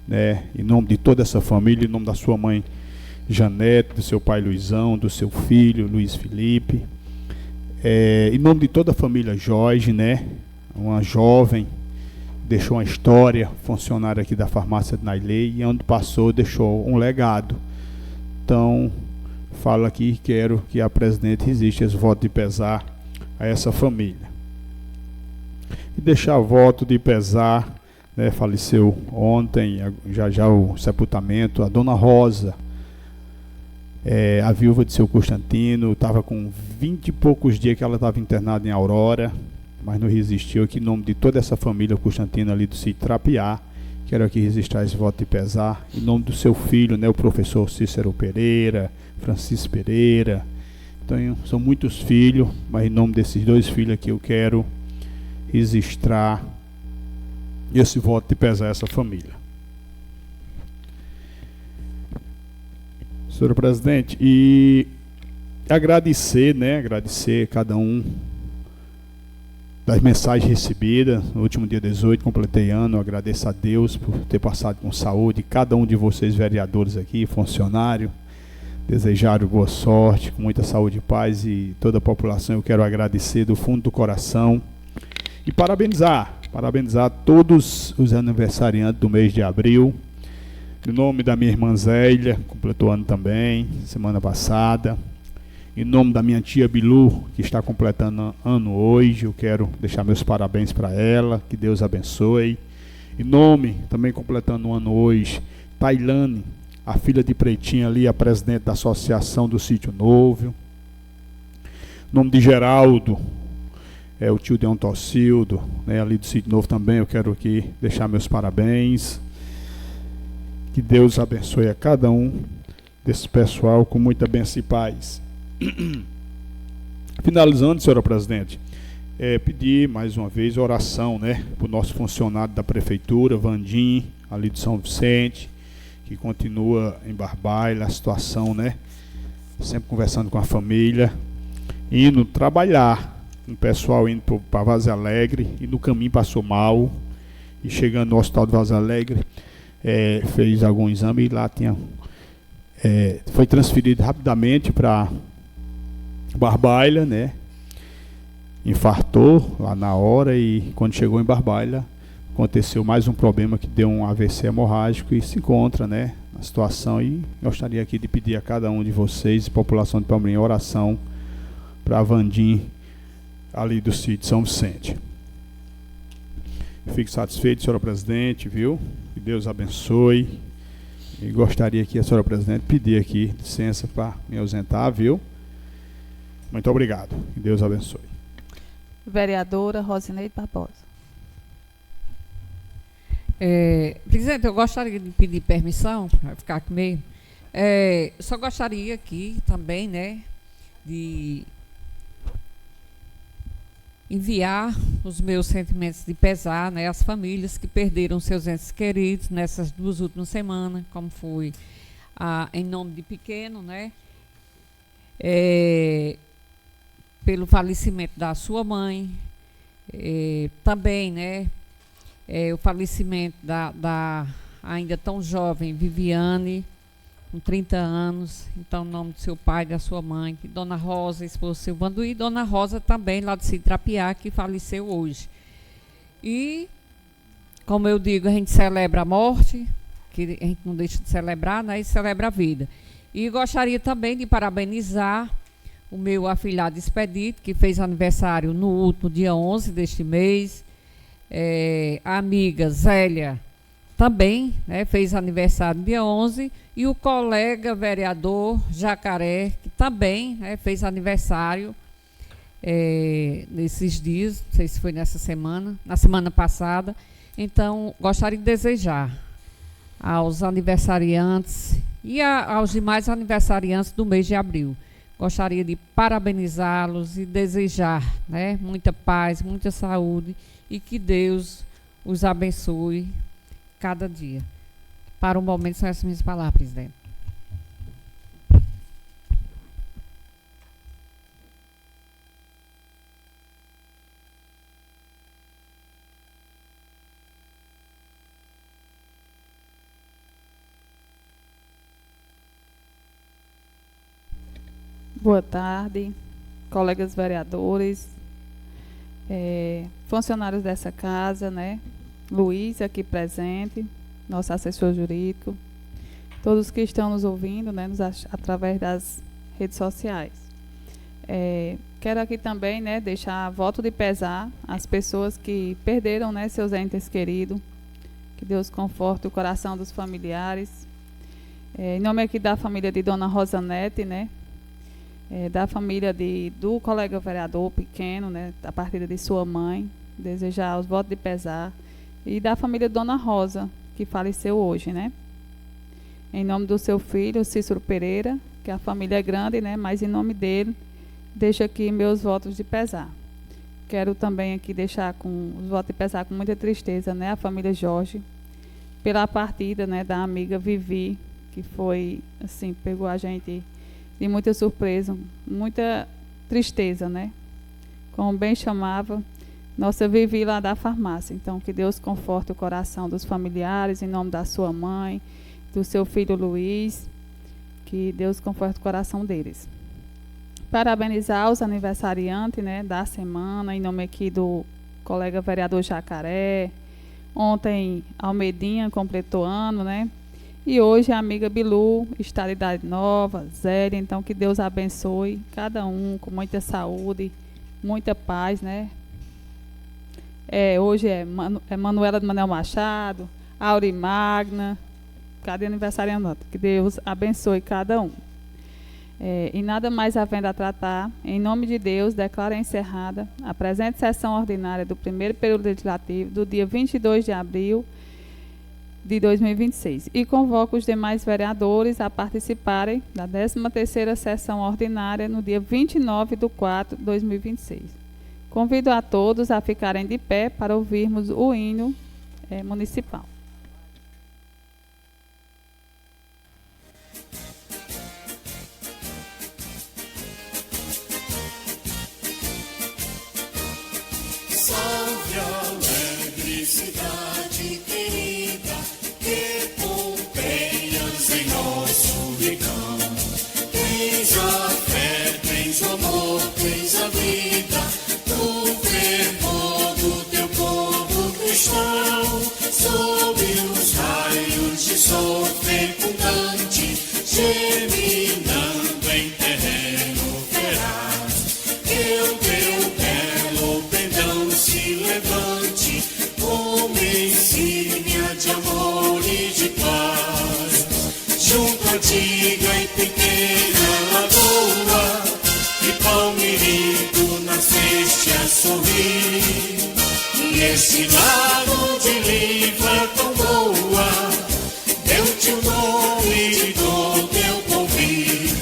né? Em nome de toda essa família, em nome da sua mãe Janete, do seu pai Luizão, do seu filho Luiz Felipe, em nome de toda a família Jorge, né? Uma jovem, deixou uma história, funcionária aqui da farmácia de Nailei, e onde passou deixou um legado. Então, falo aqui, quero que a presidente resista esse voto de pesar a essa família. E deixar voto de pesar, né, faleceu ontem, já o sepultamento, a Dona Rosa, a viúva de seu Constantino, estava com 20 e poucos dias que ela estava internada em Aurora, mas não resistiu. Aqui em nome de toda essa família Constantino ali do sítio Trapiá, quero aqui registrar esse voto de pesar, em nome do seu filho, né, o professor Cícero Pereira, Francisco Pereira. Então, são muitos filhos, mas em nome desses dois filhos aqui eu quero registrar esse voto de pesar essa família. Senhor presidente, e agradecer, né, agradecer cada um das mensagens recebidas. No último dia 18, completei ano, agradeço a Deus por ter passado com saúde, cada um de vocês vereadores aqui, funcionário, desejaram boa sorte, com muita saúde e paz, e toda a população eu quero agradecer do fundo do coração e parabenizar todos os aniversariantes do mês de abril, em nome da minha irmã Zélia, completou ano também, semana passada, em nome da minha tia Bilu, que está completando ano hoje, eu quero deixar meus parabéns para ela, que Deus abençoe. Em nome, também completando um ano hoje, Tailane, a filha de Pretinha ali, a presidente da Associação do Sítio Novo. Em nome de Geraldo, o tio Deon Tocildo, né, ali do Sítio Novo também, eu quero aqui deixar meus parabéns. Que Deus abençoe a cada um desse pessoal com muita bênção e paz. Finalizando, senhora presidente, pedir mais uma vez oração, né, para o nosso funcionário da prefeitura, Vandim, ali de São Vicente, que continua em Barbalha, a situação, né, sempre conversando com a família, indo trabalhar, o pessoal indo para Vaza Alegre, e no caminho passou mal, e chegando no hospital de Vaza Alegre, fez algum exame e lá foi transferido rapidamente para Barbalha, né? Infartou lá na hora, e quando chegou em Barbalha aconteceu mais um problema que deu um AVC hemorrágico e se encontra, né, na situação. E gostaria aqui de pedir a cada um de vocês, população de Palmeirim, oração para Vandim ali do sítio São Vicente. Fico satisfeito, senhora presidente, viu? Que Deus abençoe. E gostaria aqui, a senhora presidente, pedir aqui licença para me ausentar, viu? Muito obrigado. Que Deus abençoe. Vereadora Rosineide Barbosa. Presidente, eu gostaria de pedir permissão para ficar comigo. Só gostaria aqui também, né, de enviar os meus sentimentos de pesar, né, às famílias que perderam seus entes queridos nessas 2 últimas semanas, como foi em nome de Pequeno, né, pelo falecimento da sua mãe, também, né, o falecimento da ainda tão jovem Viviane, com 30 anos, então, em nome do seu pai e da sua mãe, Dona Rosa, esposa do seu Vandu, e Dona Rosa também, lá de Citrapiá, que faleceu hoje. E, como eu digo, a gente celebra a morte, que a gente não deixa de celebrar, né, e celebra a vida. E gostaria também de parabenizar o meu afilhado Expedito, que fez aniversário no último dia 11 deste mês. A amiga Zélia também, né, fez aniversário no dia 11. E o colega vereador Jacaré, que também, né, fez aniversário nesses dias, não sei se foi nessa semana, na semana passada. Então, gostaria de desejar aos aniversariantes e aos demais aniversariantes do mês de abril. Gostaria de parabenizá-los e desejar, né, muita paz, muita saúde e que Deus os abençoe cada dia. Para o momento, são essas minhas palavras, presidente. Boa tarde, colegas vereadores, funcionários dessa casa, né? Luiz aqui presente, nosso assessor jurídico, todos que estão nos ouvindo, né, através das redes sociais. Quero aqui também, né, deixar voto de pesar às pessoas que perderam, né, seus entes queridos. Que Deus conforte o coração dos familiares. Em nome aqui da família de Dona Rosanete, né, da família do colega vereador pequeno, né, a partida de sua mãe, desejar os votos de pesar, e da família de Dona Rosa, que faleceu hoje, né. Em nome do seu filho, Cícero Pereira, que a família é grande, né, mas em nome dele, deixo aqui meus votos de pesar. Quero também aqui deixar com os votos de pesar com muita tristeza, né, a família Jorge, pela partida, né, da amiga Vivi, que foi, assim, pegou a gente de muita surpresa, muita tristeza, né? Como bem chamava, nossa Vivi lá da farmácia. Então, que Deus conforte o coração dos familiares, em nome da sua mãe, do seu filho Luiz, que Deus conforte o coração deles. Parabenizar os aniversariantes, né, da semana, em nome aqui do colega vereador Jacaré. Ontem, Almedinha completou ano, né? E hoje a amiga Bilu está de idade nova, Zélia, então que Deus abençoe cada um com muita saúde, muita paz, né? Hoje é Manuela de Manuel Machado, Auri Magna, cada aniversariante, que Deus abençoe cada um. E nada mais havendo a tratar, em nome de Deus, declaro encerrada a presente sessão ordinária do primeiro período legislativo do dia 22 de abril de 2026 e convoco os demais vereadores a participarem da 13ª sessão ordinária no dia 29/4/2026. Convido a todos a ficarem de pé para ouvirmos o hino municipal. Salve alegre cidade querida, que Pompeias em nosso rincão. Tens a fé, tens o amor, tens a vida, o fervor do teu povo cristão. Sob os raios de sol fecundante, germinando em terreno feraz, que o teu belo pendão se levante, como insígnia de amor e de paz. Junto à antiga e pequena lagoa, e Palmirim tu nasceste a sorrir. Nesse lago de liva tão boa, deu-te o nome de dor teu porvir.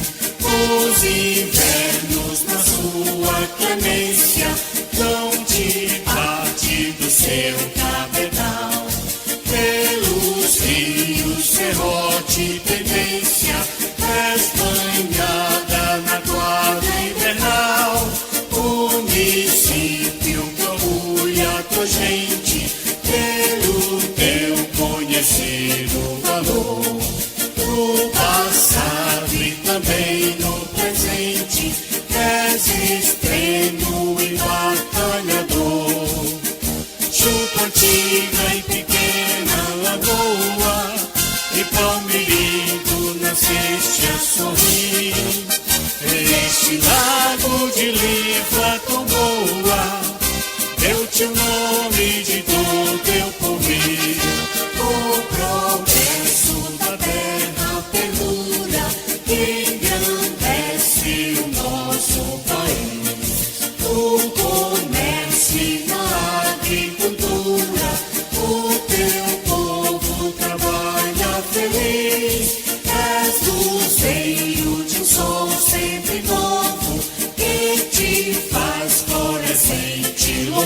Os invernos na sua clemência dão-te parte do seu cabedal. Pelos rios, serrote e pendência, és banhada na quadra invernal. Município que orgulha tua gente, pelo teu conhecido valor. No passado e também no presente, és extremo e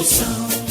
devoção.